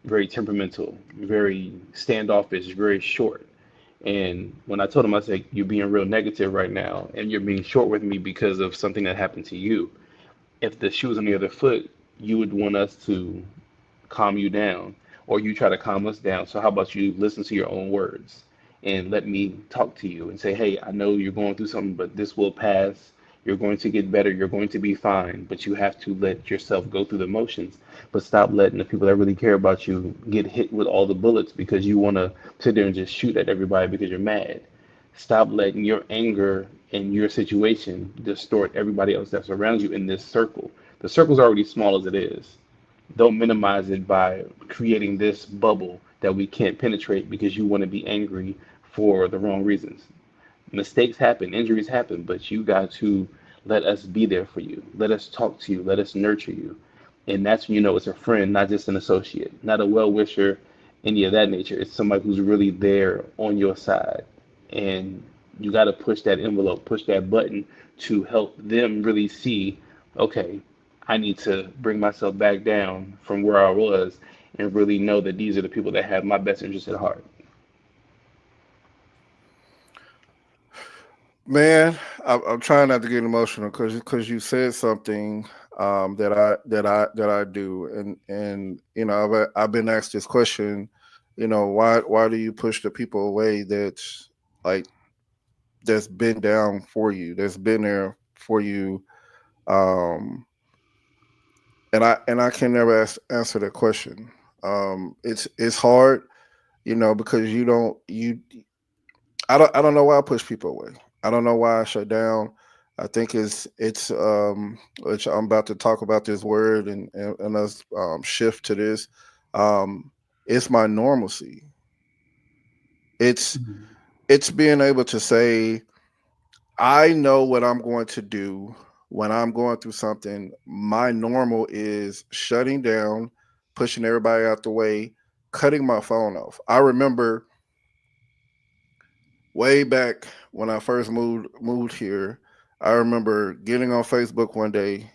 Speaker 3: very temperamental, very standoffish, very short. And when I told him, I said, "You're being real negative right now, and you're being short with me because of something that happened to you. If the shoe was on the other foot, you would want us to calm you down, or you try to calm us down. So how about you listen to your own words and let me talk to you and say, hey, I know you're going through something, but this will pass. You're going to get better. You're going to be fine. But you have to let yourself go through the motions. But stop letting the people that really care about you get hit with all the bullets because you want to sit there and just shoot at everybody because you're mad. Stop letting your anger and your situation distort everybody else that's around you in this circle. The circle's already small as it is. Don't minimize it by creating this bubble that we can't penetrate because you want to be angry for the wrong reasons. Mistakes happen, injuries happen, but you got to let us be there for you. Let us talk to you. Let us nurture you. And that's when you know it's a friend, not just an associate, not a well wisher, any of that nature. It's somebody who's really there on your side. And you got to push that envelope, push that button to help them really see, okay, I need to bring myself back down from where I was and really know that these are the people that have my best interest at heart.
Speaker 1: Man, I'm trying not to get emotional because you said something that I do, and I've been asked this question, why do you push the people away that's like that's been down for you, that's been there for you, um, and I can never answer that question. It's hard, because you don't you I don't know why I push people away. I don't know why I shut down. I think it's which I'm about to talk about this word and us shift to this. Um, it's my normalcy. It's it's being able to say I know what I'm going to do when I'm going through something. My normal is shutting down, pushing everybody out the way, cutting my phone off. I remember way back when I first moved here, I remember getting on Facebook one day,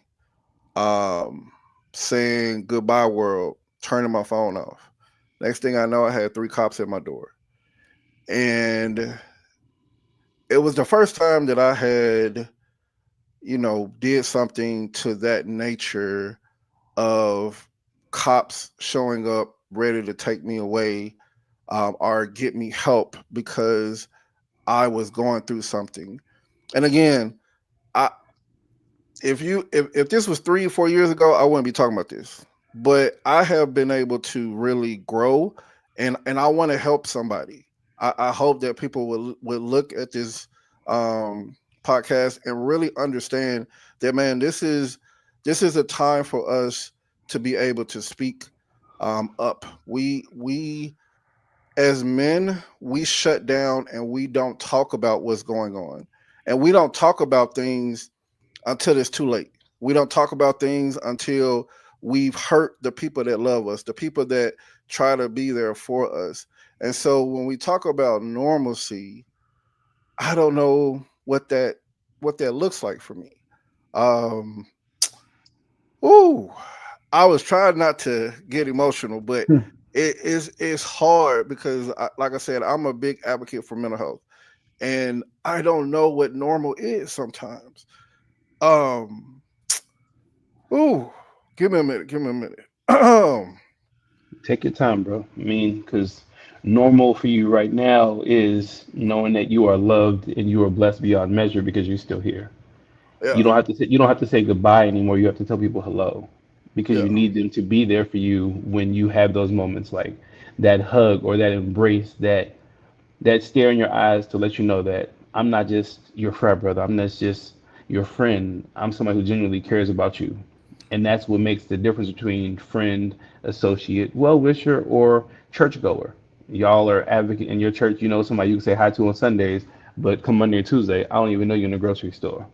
Speaker 1: um, saying goodbye world, turning my phone off. Next thing I know, I had three cops at my door. And it was the first time that I had, did something to that nature of cops showing up ready to take me away, or get me help because I was going through something. And again, I if this was 3 or 4 years ago, I wouldn't be talking about this. But I have been able to really grow, and I want to help somebody. I hope that people will look at this um, podcast and really understand that, man, this is a time for us to be able to speak up. We as men, we shut down and we don't talk about what's going on, and we don't talk about things until it's too late. We don't talk about things until we've hurt the people that love us, the people that try to be there for us. And so when we talk about normalcy, I don't know what that looks like for me. Um, ooh, I was trying not to get emotional, but it's hard because, like I said, I'm a big advocate for mental health, and I don't know what normal is sometimes. Um, Ooh, give me a minute. Give me a minute.
Speaker 3: Take your time, bro. I mean, because normal for you right now is knowing that you are loved and you are blessed beyond measure because you're still here. You
Speaker 1: Yeah,
Speaker 3: don't have to say, you don't have to say goodbye anymore. You have to tell people hello because you
Speaker 1: yeah,
Speaker 3: need them to be there for you when you have those moments like that hug or that embrace, that stare in your eyes to let you know that I'm not just your frat brother. I'm not just your friend. I'm somebody who genuinely cares about you. And that's what makes the difference between friend, associate, well wisher, or churchgoer. Y'all are advocate in your church. You know somebody you can say hi to on Sundays, but come Monday or Tuesday, I don't even know you in the grocery store.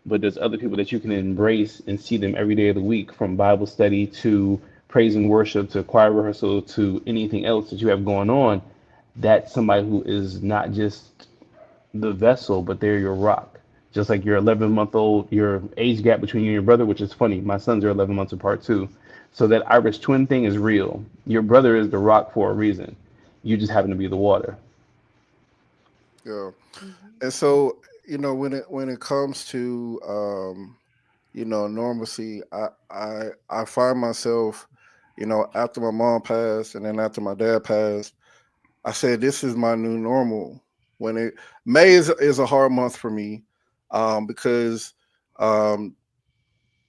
Speaker 3: But there's other people that you can embrace and see them every day of the week, from Bible study to praise and worship to choir rehearsal to anything else that you have going on. That's somebody who is not just the vessel, but they're your rock. Just like your 11-month old, your age gap between you and your brother, which is funny. My sons are 11 months apart too. So that Irish twin thing is real. Your brother is the rock for a reason. You just happen to be the water.
Speaker 1: Yeah.
Speaker 2: Mhm.
Speaker 1: And so, when it comes to normalcy, I find myself, after my mom passed and then after my dad passed, I said this is my new normal. When it May is a hard month for me, because um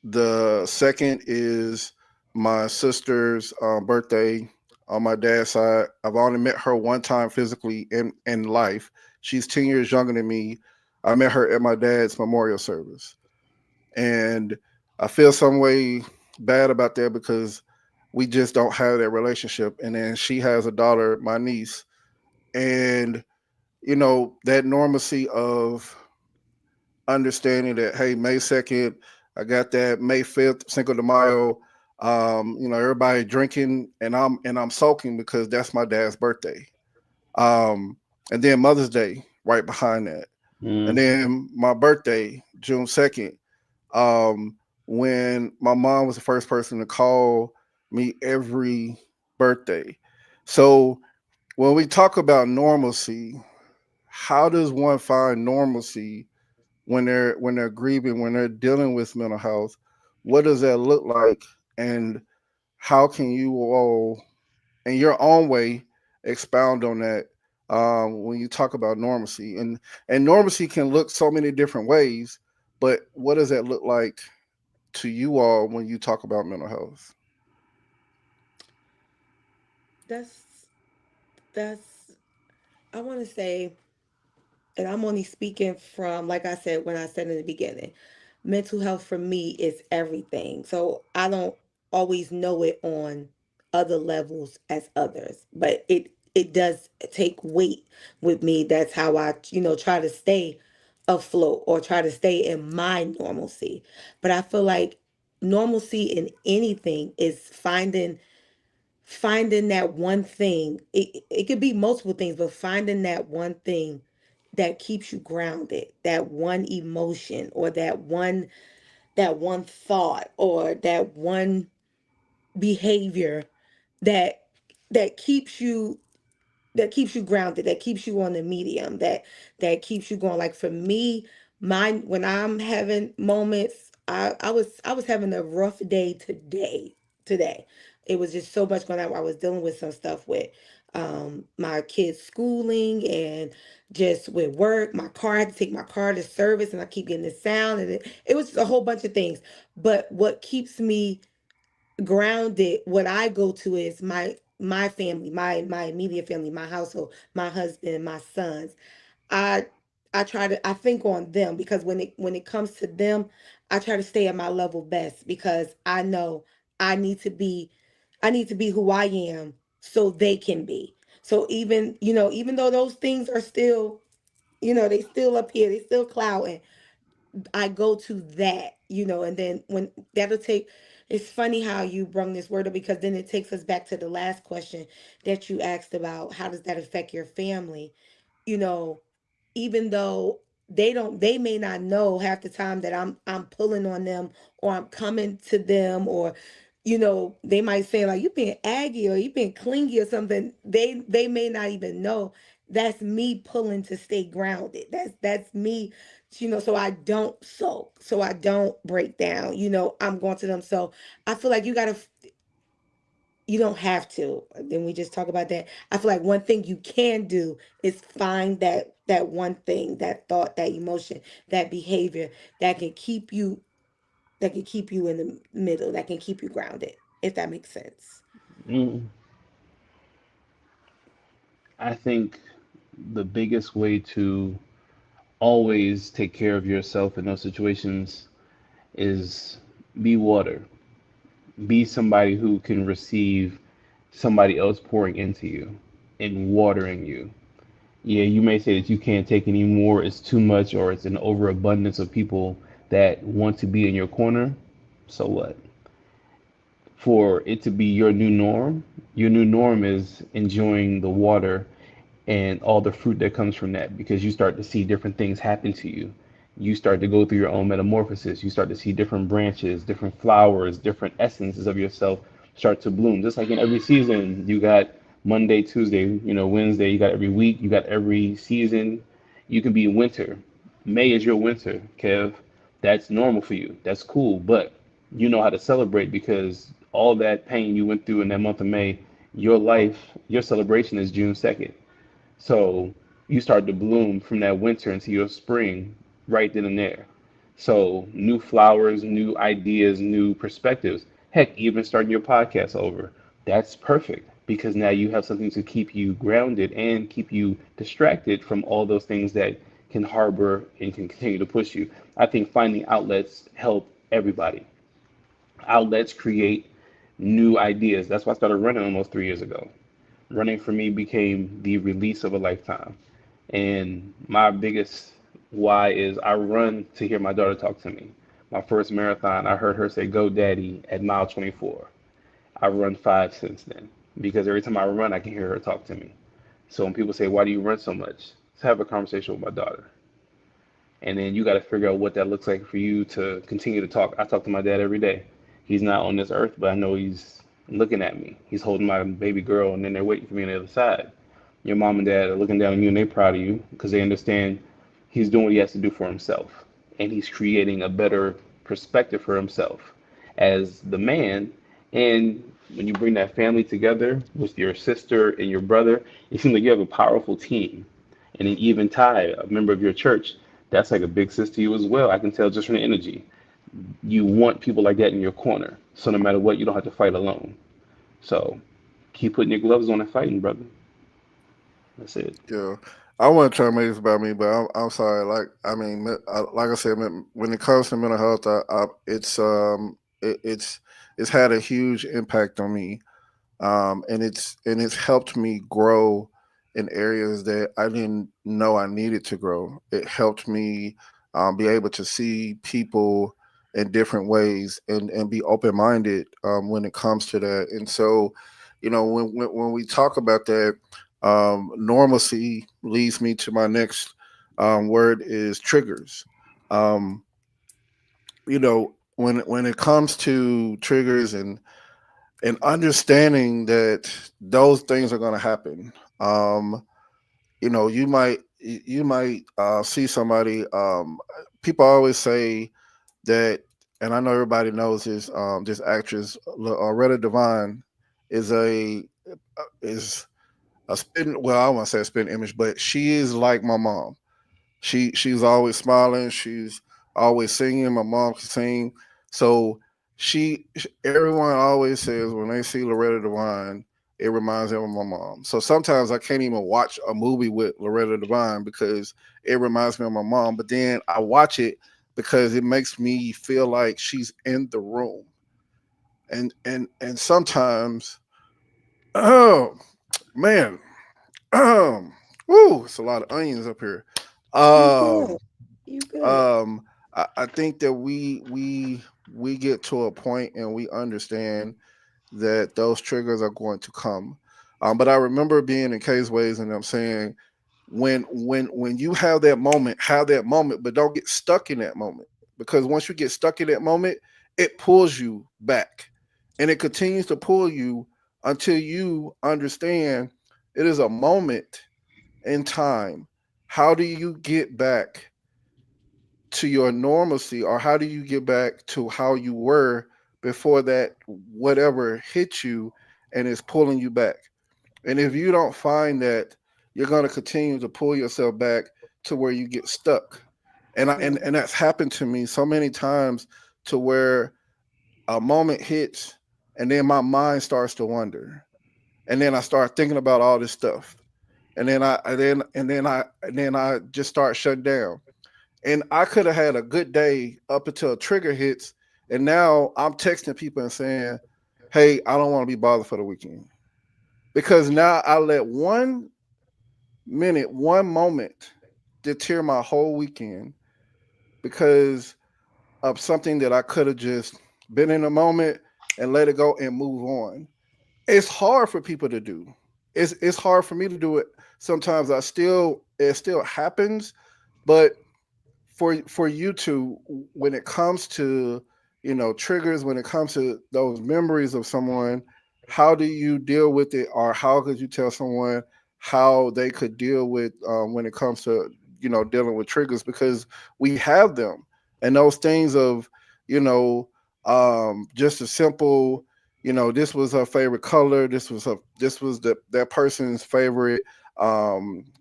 Speaker 1: the second is my sister's birthday on my dad's side. I've only met her one time physically in life. She's 10 years younger than me. I met her at my dad's memorial service. And I feel some way bad about that because we just don't have that relationship. And then she has a daughter, my niece. And, that normalcy of understanding that, hey, May 2nd, I got that May 5th, Cinco de Mayo. Everybody drinking and I'm soaking because that's my dad's birthday. Um, and then Mother's Day right behind that. And
Speaker 3: Mm,
Speaker 1: then my birthday, June 2nd, um, when my mom was the first person to call me every birthday. So when we talk about normalcy, how does one find normalcy when they're grieving, when they're dealing with mental health? What does that look like, and how can you all, in your own way, expound on that, when you talk about normalcy? And normalcy can look so many different ways, but what does that look like to you all when you talk about mental health?
Speaker 2: That's that's I want to say, and I'm only speaking from, like I said, when I said in the beginning, mental health for me is everything. So I don't always know it on other levels as others, but it does take weight with me. That's how I, try to stay afloat or try to stay in my normalcy. But I feel like normalcy in anything is finding that one thing. It could be multiple things, but finding that one thing that keeps you grounded, that one emotion or that one thought or that one behavior that that keeps you that keeps you grounded, that keeps you on the medium, that keeps you going. Like for me, mine, when I'm having moments, I was having a rough day today. It was just so much going on. I was dealing with some stuff with my kids schooling and just with work. My car, I had to take my car to service and I keep getting the sound, and it was just a whole bunch of things. But what keeps me grounded, what I go to is my family, my immediate family, my household, my husband, my sons. I I try to, I think on them, because when it comes to them, I try to stay at my level best, because I know I need to be I need to be who I am so they can be. So even though those things are still, they still up here, they still clouding, I go to that, and then when that'll take, it's funny how you brung this word up, because then it takes us back to the last question that you asked about how does that affect your family? You know, even though they may not know half the time that I'm pulling on them, or I'm coming to them, or they might say like you being aggy or you being clingy or something. They may not even know that's me pulling to stay grounded. That's me, so I don't soak, so I don't break down. I'm going to them. So I feel like you don't have to. Then we just talk about that. I feel like one thing you can do is find that one thing, that thought, that emotion, that behavior that can keep you that can keep you in the middle, that can keep you grounded, if that makes sense.
Speaker 3: mm. I think the biggest way to always take care of yourself in those situations is be water. Be somebody who can receive somebody else pouring into you and watering you. Yeah, you may say that you can't take any more, it's too much, or it's an overabundance of people that want to be in your corner. So what? For it to be your new norm is enjoying the water and all the fruit that comes from that, because you start to see different things happen to you. You start to go through your own metamorphosis. You start to see different branches, different flowers, different essences of yourself start to bloom. Just like in every season, you got Monday, Tuesday, Wednesday, you got every week, you got every season. You can be in winter. May is your winter, Kev. That's normal for you. That's cool. But you know how to celebrate because all that pain you went through in that month of May, your life, your celebration is June 2nd. So you start to bloom from that winter into your spring right then and there. So new flowers, new ideas, new perspectives. Heck, even starting your podcast over. That's perfect because now you have something to keep you grounded and keep you distracted from all those things that can harbor and can continue to push you. I think finding outlets help everybody. Outlets create new ideas. That's why I started running almost 3 years ago. Running for me became the release of a lifetime. And my biggest why is I run to hear my daughter talk to me. My first marathon, I heard her say, "Go, daddy," at mile 24. I've run five since then because every time I run, I can hear her talk to me. So when people say, "Why do you run so much?" Let's have a conversation with my daughter. And then you got to figure out what that looks like for you to continue to talk. I talk to my dad every day. He's not on this earth, but I know he's looking at me. He's holding my baby girl, and then they're waiting for me on the other side. Your mom and dad are looking down on you, and they're proud of you because they understand he's doing what he has to do for himself, and he's creating a better perspective for himself as the man. And when you bring that family together with your sister and your brother, it seems like you have a powerful team. And then even Ty, a member of your church, that's like a big sis to you as well. I can tell just from the energy. You want people like that in your corner. So no matter what, you don't have to fight alone. So keep putting your gloves on and fighting, brother. That's it.
Speaker 1: Yeah, I wasn't trying to make this about me, but I'm sorry. Like I mean, like I said, when it comes to mental health, it's had a huge impact on me, and it's helped me grow in areas that I didn't know I needed to grow. It helped me be able to see people in different ways and be open minded when it comes to that. And so, when we talk about that, normalcy leads me to my next word is triggers. Um, when it comes to triggers and understanding that those things are going to happen. You might see somebody. People always say that, and I know everybody knows this. This actress, Loretta Devine, is is a spin. Well, I won't say a spin image, but she is like my mom. She's always smiling. She's always singing. My mom can sing. So everyone always says when they see Loretta Devine, it reminds them of my mom. So sometimes I can't even watch a movie with Loretta Devine because it reminds me of my mom. But then I watch it because it makes me feel like she's in the room. And sometimes, oh man, woo, it's a lot of onions up here.
Speaker 2: You good.
Speaker 1: Um,
Speaker 2: You good.
Speaker 1: I think that we get to a point and we understand that those triggers are going to come. But I remember being in K's ways and I'm saying when you have that moment, but don't get stuck in that moment because once you get stuck in that moment, it pulls you back, and it continues to pull you until you understand it is a moment in time. How do you get back to your normalcy, or how do you get back to how you were before that whatever hit you and is pulling you back? And if you don't find that, you're going to continue to pull yourself back to where you get stuck. And that's happened to me so many times to where a moment hits and then my mind starts to wander. And then I start thinking about all this stuff. And then I just start shutting down. And I could have had a good day up until a trigger hits, and now I'm texting people and saying, "Hey, I don't want to be bothered for the weekend," because now I let 1 minute, one moment deter my whole weekend because of something that I could have just been in a moment and let it go and move on. It's hard for people to do. It's hard for me to do it sometimes I still it still happens, but for you to, when it comes to, triggers, when it comes to those memories of someone, how do you deal with it, or how could you tell someone how they could deal with, when it comes to, dealing with triggers, because we have them, and those things of, you know just a simple, this was her favorite color, this was that person's favorite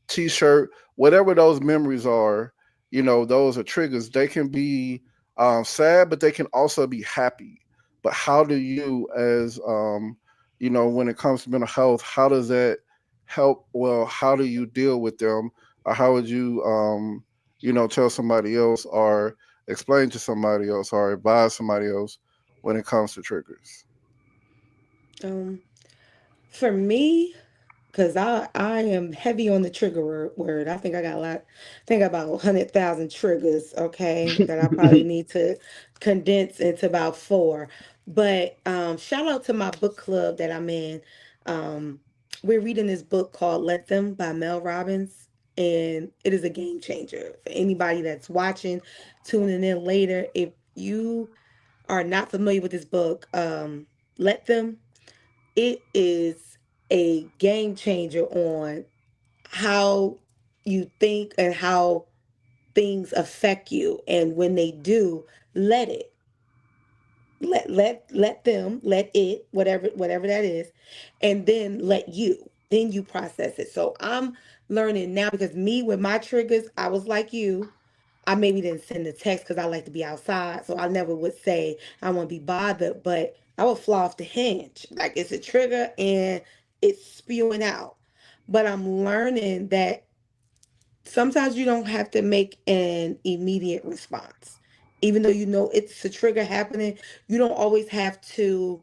Speaker 1: t-shirt, whatever those memories are. Those are triggers. They can be sad, but they can also be happy. But how do you, as when it comes to mental health, how does that help? Well, how do you deal with them, or how would you, tell somebody else, or explain to somebody else, or advise somebody else when it comes to triggers?
Speaker 2: Um, for me, because I am heavy on the trigger word. I think I got a lot. I think about 100,000 triggers. Okay, that I probably need to condense into about four. But shout out to my book club that I'm in. Um, we're reading this book called "Let Them" by Mel Robbins, and it is a game changer for anybody that's watching, tuning in later. If you are not familiar with this book, "Let Them," it is a game changer on how you think and how things affect you. And when they do, let it. Let them, let it, whatever that is, and then let you. Then you process it. So I'm learning now, because me with my triggers, I was like you. I maybe didn't send the text because I like to be outside. So I never would say I want to be bothered, but I would fly off the hinge. Like it's a trigger and it's spewing out. But I'm learning that sometimes you don't have to make an immediate response. Even though you know it's a trigger happening, you don't always have to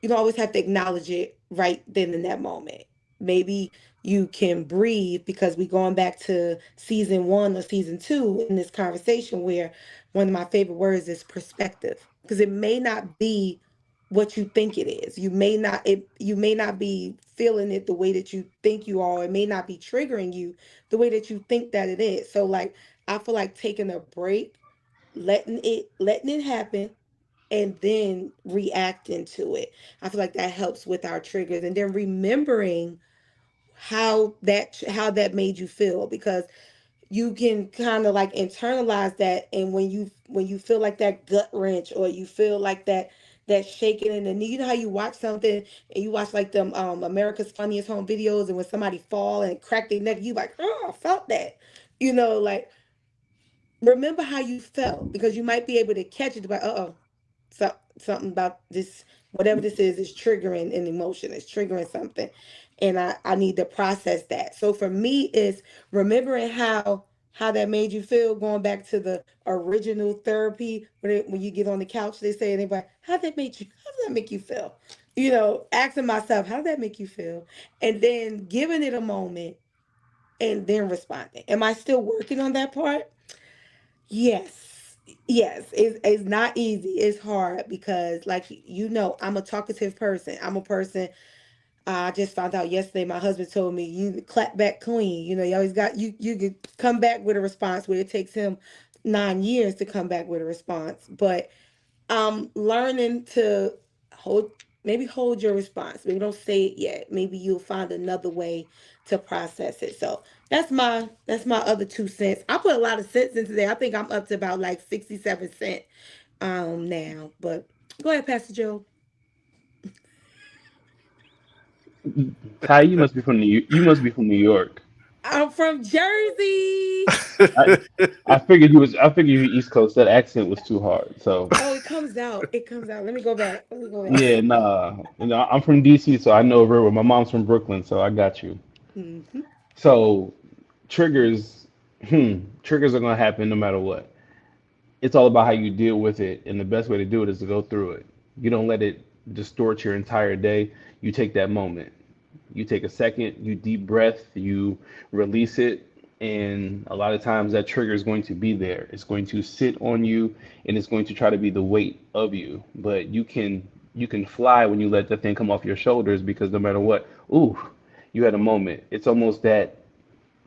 Speaker 2: you don't always have to acknowledge it right then in that moment. Maybe you can breathe, because we going back to season one or season two in this conversation, where one of my favorite words is perspective. Because it may not be what you think it is. You may not be feeling it the way that you think you are. It may not be triggering you the way that you think that it is. So like I feel like taking a break, letting it happen, and then reacting to it. I feel like that helps with our triggers, and then remembering how that made you feel, because you can kind of like internalize that. And when you feel like that gut wrench, or you feel like that shaking in the knee, you know how you watch something and you watch like them America's Funniest Home Videos, and when somebody fall and crack their neck, you like, oh, I felt that, like remember how you felt, because you might be able to catch it, but so, something about this, whatever this is triggering an emotion, it's triggering something, and I need to process that. So for me, it's remembering how that made you feel, going back to the original therapy, when you get on the couch, they say, anybody, how did that make you feel, asking myself, how did that make you feel, and then giving it a moment, and then responding. Am I still working on that part? Yes. Yes, it's not easy. It's hard, because, like, I'm a talkative person. I'm a person. I just found out yesterday. My husband told me, you clap back clean. You always got you could come back with a response, where it takes him 9 years to come back with a response. But I'm learning to hold hold your response. Maybe don't say it yet. Maybe you'll find another way to process it. So that's my other 2 cents. I put a lot of cents into there. I think I'm up to about like 67 cents now. But go ahead, Pastor Joe.
Speaker 3: Ty, you must be from New York.
Speaker 2: I'm from Jersey.
Speaker 3: I I figured you were East Coast. That accent was too hard. So
Speaker 2: Oh, it comes out. It comes out. Let me go back. Let me go back.
Speaker 3: yeah, nah. I'm from DC, so I know very well. My mom's from Brooklyn, so I got you.
Speaker 2: Hmm.
Speaker 3: So triggers, triggers are gonna happen no matter what. It's all about how you deal with it, and the best way to do it is to go through it. You don't let it distort your entire day. You take that moment. You take a second, you deep breath, you release it, and a lot of times that trigger is going to be there. It's going to sit on you, and it's going to try to be the weight of you. But you can fly when you let the thing come off your shoulders, because no matter what, ooh, You had a moment. It's almost that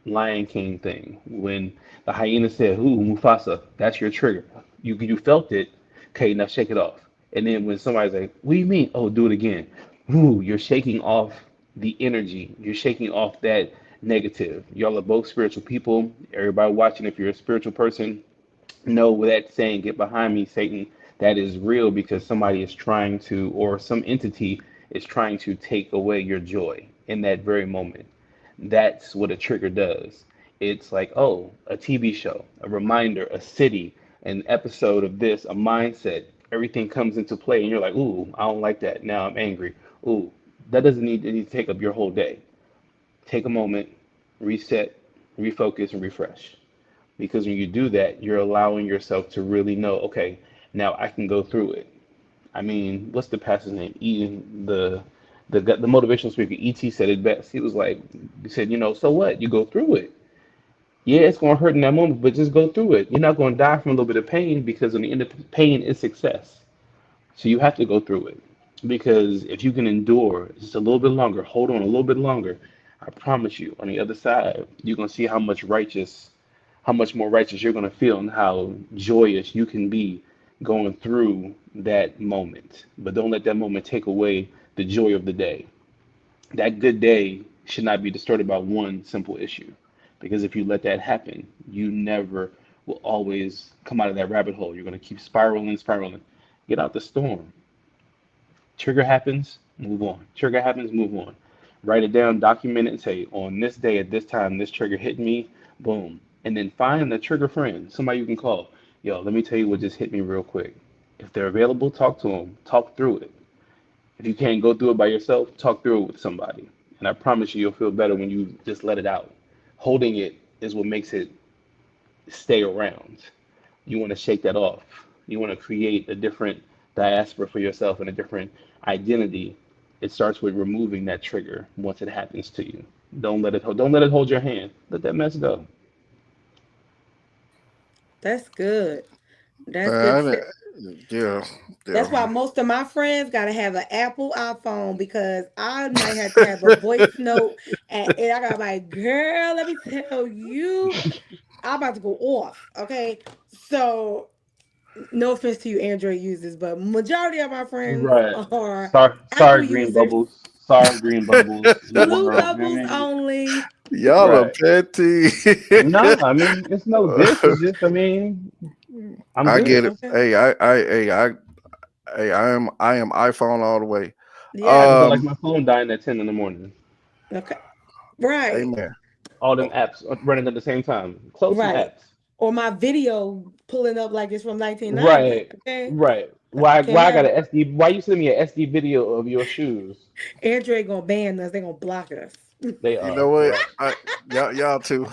Speaker 3: Lion King thing when the hyena said, "Ooh, Mufasa, that's your trigger." You felt it. Okay, now shake it off. And then when somebody's like, "What do you mean?" Oh, do it again. Ooh, you're shaking off the energy. You're shaking off that negative. Y'all are both spiritual people. Everybody watching, if you're a spiritual person, know what that saying, "Get behind me, Satan." That is real because somebody is trying to, or some entity is trying to take away your joy in that very moment. That's what a trigger does. It's like, oh, a TV show, a reminder, a city, an episode of this, a mindset. Everything comes into play, and you're like, ooh, I don't like that. Now I'm angry. Ooh, that doesn't need to take up your whole day. Take a moment, reset, refocus, and refresh. Because when you do that, you're allowing yourself to really know, okay, now I can go through it. I mean, what's the pastor's name? The motivational speaker, ET, said it best. He was like, he said, so what? You go through it. Yeah, it's going to hurt in that moment, but just go through it. You're not going to die from a little bit of pain because in the end of pain is success. So you have to go through it because if you can endure just a little bit longer, hold on a little bit longer, I promise you, on the other side, you're going to see how much more righteous you're going to feel and how joyous you can be going through that moment. But don't let that moment take away the joy of the day. That good day should not be distorted by one simple issue. Because if you let that happen, you never will always come out of that rabbit hole. You're going to keep spiraling, spiraling. Get out the storm. Trigger happens, move on. Trigger happens, move on. Write it down, document it, and say, on this day at this time, this trigger hit me, boom. And then find a trigger friend, somebody you can call. Yo, let me tell you what just hit me real quick. If they're available, talk to them, talk through it. If you can't go through it by yourself, talk through it with somebody. And I promise you, you'll feel better when you just let it out. Holding it is what makes it stay around. You want to shake that off. You want to create a different diaspora for yourself and a different identity. It starts with removing that trigger once it happens to you. Don't let it hold your hand. Let that mess go.
Speaker 2: That's good. That's good.
Speaker 1: Man, yeah,
Speaker 2: That's
Speaker 1: yeah.
Speaker 2: why most of my friends gotta have an Apple iPhone because I might have to have a voice note and I got my girl, let me tell you, I'm about to go off. Okay. So no offense to you Android users, but majority of my friends
Speaker 3: Right.
Speaker 2: are Apple
Speaker 3: Sorry, green
Speaker 2: users.
Speaker 3: bubbles. Sorry, green bubbles in the
Speaker 2: Blue
Speaker 3: world. You know what
Speaker 2: bubbles
Speaker 3: I mean?
Speaker 2: only.
Speaker 1: Y'all are
Speaker 3: Right.
Speaker 1: petty.
Speaker 3: No, I mean it's no diss. It's just I mean I'm
Speaker 1: I get
Speaker 3: good.
Speaker 1: it.
Speaker 2: Okay.
Speaker 1: I am iPhone all the way.
Speaker 3: I
Speaker 2: Yeah.
Speaker 3: just don't like
Speaker 1: Um,
Speaker 3: my phone dying at 10 in the morning.
Speaker 2: Okay. Right.
Speaker 1: amen.
Speaker 3: All them
Speaker 1: Oh,
Speaker 3: apps running at the same time. Close some
Speaker 2: Right.
Speaker 3: apps.
Speaker 2: Or my video pulling up like it's from 1990.
Speaker 3: Right,
Speaker 2: Okay.
Speaker 3: right.
Speaker 2: Can't
Speaker 3: Why I got
Speaker 2: have
Speaker 3: a
Speaker 2: it.
Speaker 3: SD? Why you send me a SD video of your shoes?
Speaker 2: Android gonna ban us. They gonna block us.
Speaker 3: They
Speaker 1: you
Speaker 3: are
Speaker 1: know what?
Speaker 3: right.
Speaker 1: Y'all too.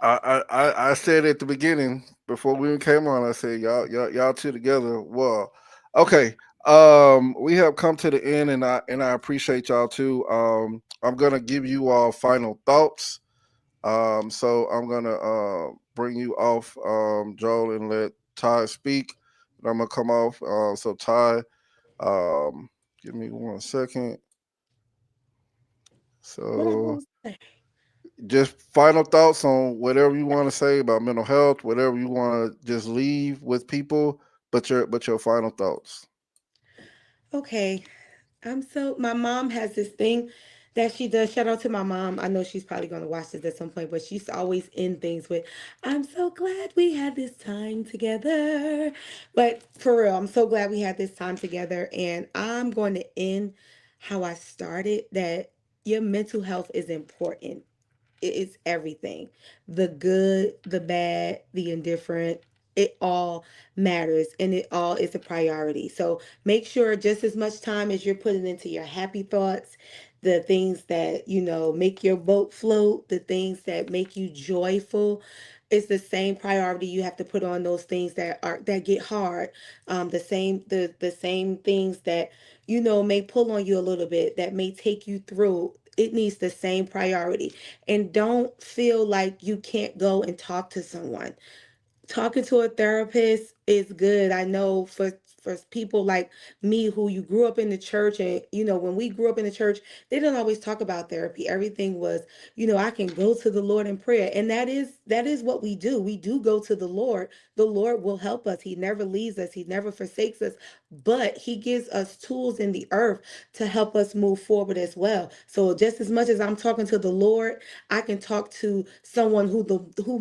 Speaker 1: I said at the beginning before we even came on. I said y'all two together. Well, okay. We have come to the end, and I appreciate y'all too. I'm gonna give you all final thoughts. So I'm gonna bring you off, Joel, and let Ty speak. And I'm gonna come off. So Ty, um, give me 1 second.
Speaker 2: What I
Speaker 1: So
Speaker 2: gonna say?
Speaker 1: just final thoughts on whatever you want to say about mental health, whatever you want to just leave with people, but your final thoughts.
Speaker 2: Okay. My mom has this thing that she does. Shout out to my mom. I know she's probably gonna watch this at some point, but she's always in things with, I'm so glad we had this time together. But for real, I'm so glad we had this time together. And I'm going to end how I started that your mental health is important. It's everything. The good, the bad, the indifferent, it all matters and it all is a priority. So make sure just as much time as you're putting into your happy thoughts, the things that, make your boat float, the things that make you joyful, it's the same priority you have to put on those things that get hard. The same things that may pull on you a little bit, that may take you through. It needs the same priority. And don't feel like you can't go and talk to someone. Talking to a therapist is good. I know for people like me who you grew up in the church, and when we grew up in the church, they didn't always talk about therapy. Everything was, I can go to the Lord in prayer, and that is what we do. We do go to the Lord. The Lord will help us. He never leaves us. He never forsakes us, but he gives us tools in the earth to help us move forward as well. So just as much as I'm talking to the Lord, I can talk to someone whom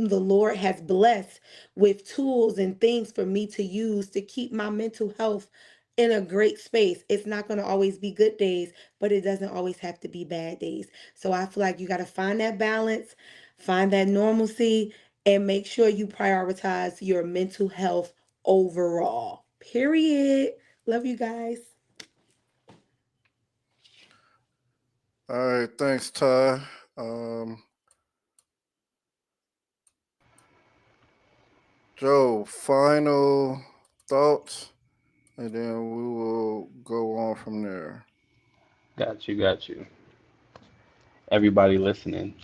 Speaker 2: the Lord has blessed with tools and things for me to use to keep my mental health in a great space. It's not going to always be good days, but it doesn't always have to be bad days. So I feel like you got to find that balance, find that normalcy, and make sure you prioritize your mental health overall. Period. Love you guys.
Speaker 1: All right, thanks, Ty. Um, Joe, final thoughts, and then we will go on from there.
Speaker 3: Got you, got you. Everybody listening,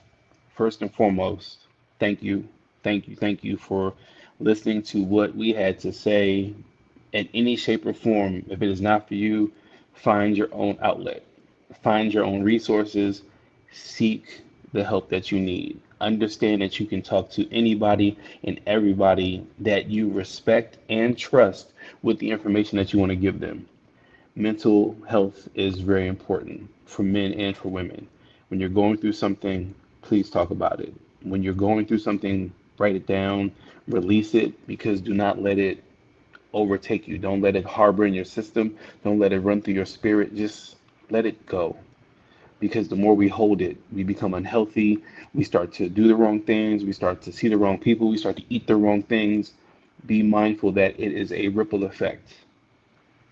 Speaker 3: first and foremost, thank you, thank you for listening to what we had to say in any shape or form. If it is not for you, find your own outlet, find your own resources, seek the help that you need. Understand that you can talk to anybody and everybody that you respect and trust with the information that you want to give them. Mental health is very important for men and for women. When you're going through something, please talk about it. When you're going through something, write it down, release it, because do not let it overtake you. Don't let it harbor in your system. Don't let it run through your spirit. Just let it go. Because the more we hold it, we become unhealthy. We start to do the wrong things. We start to see the wrong people. We start to eat the wrong things. Be mindful that it is a ripple effect.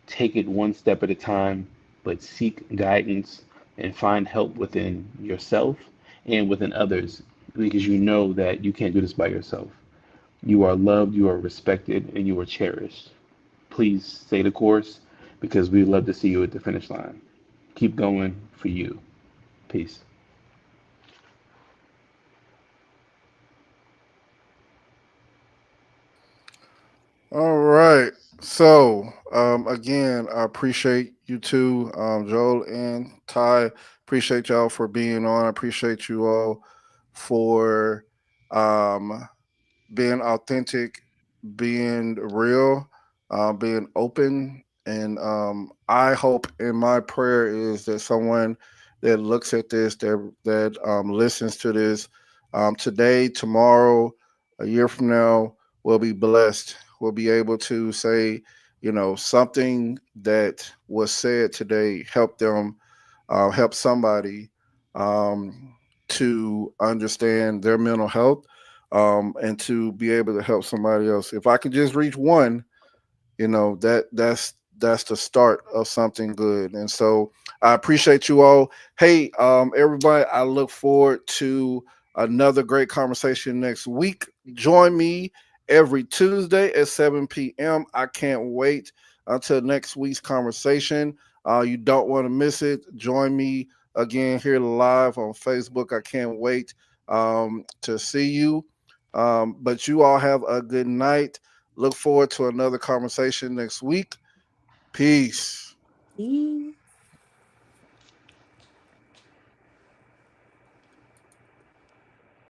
Speaker 3: Take it one step at a time, but seek guidance and find help within yourself and within others, because you know that you can't do this by yourself. You are loved, you are respected, and you are cherished. Please stay the course, because we'd love to see you at the finish line. Keep going for you. Peace.
Speaker 1: All right. So, again, I appreciate you two, Joel and Ty. Appreciate y'all for being on. I appreciate you all for um, being authentic, being real, being open. And I hope, in my prayer is that someone that looks at this, that listens to this today, tomorrow, a year from now, will be blessed. Will be able to say, something that was said today help them, help somebody um, to understand their mental health, and to be able to help somebody else. If I could just reach one, that's the start of something good. And so I appreciate you all. Hey, everybody, I look forward to another great conversation next week. Join me every Tuesday at 7 p.m. I can't wait until next week's conversation. You don't want to miss it. Join me again here live on Facebook. I can't wait to see you. But you all have a good night. Look forward to another conversation next week. Peace.
Speaker 2: See?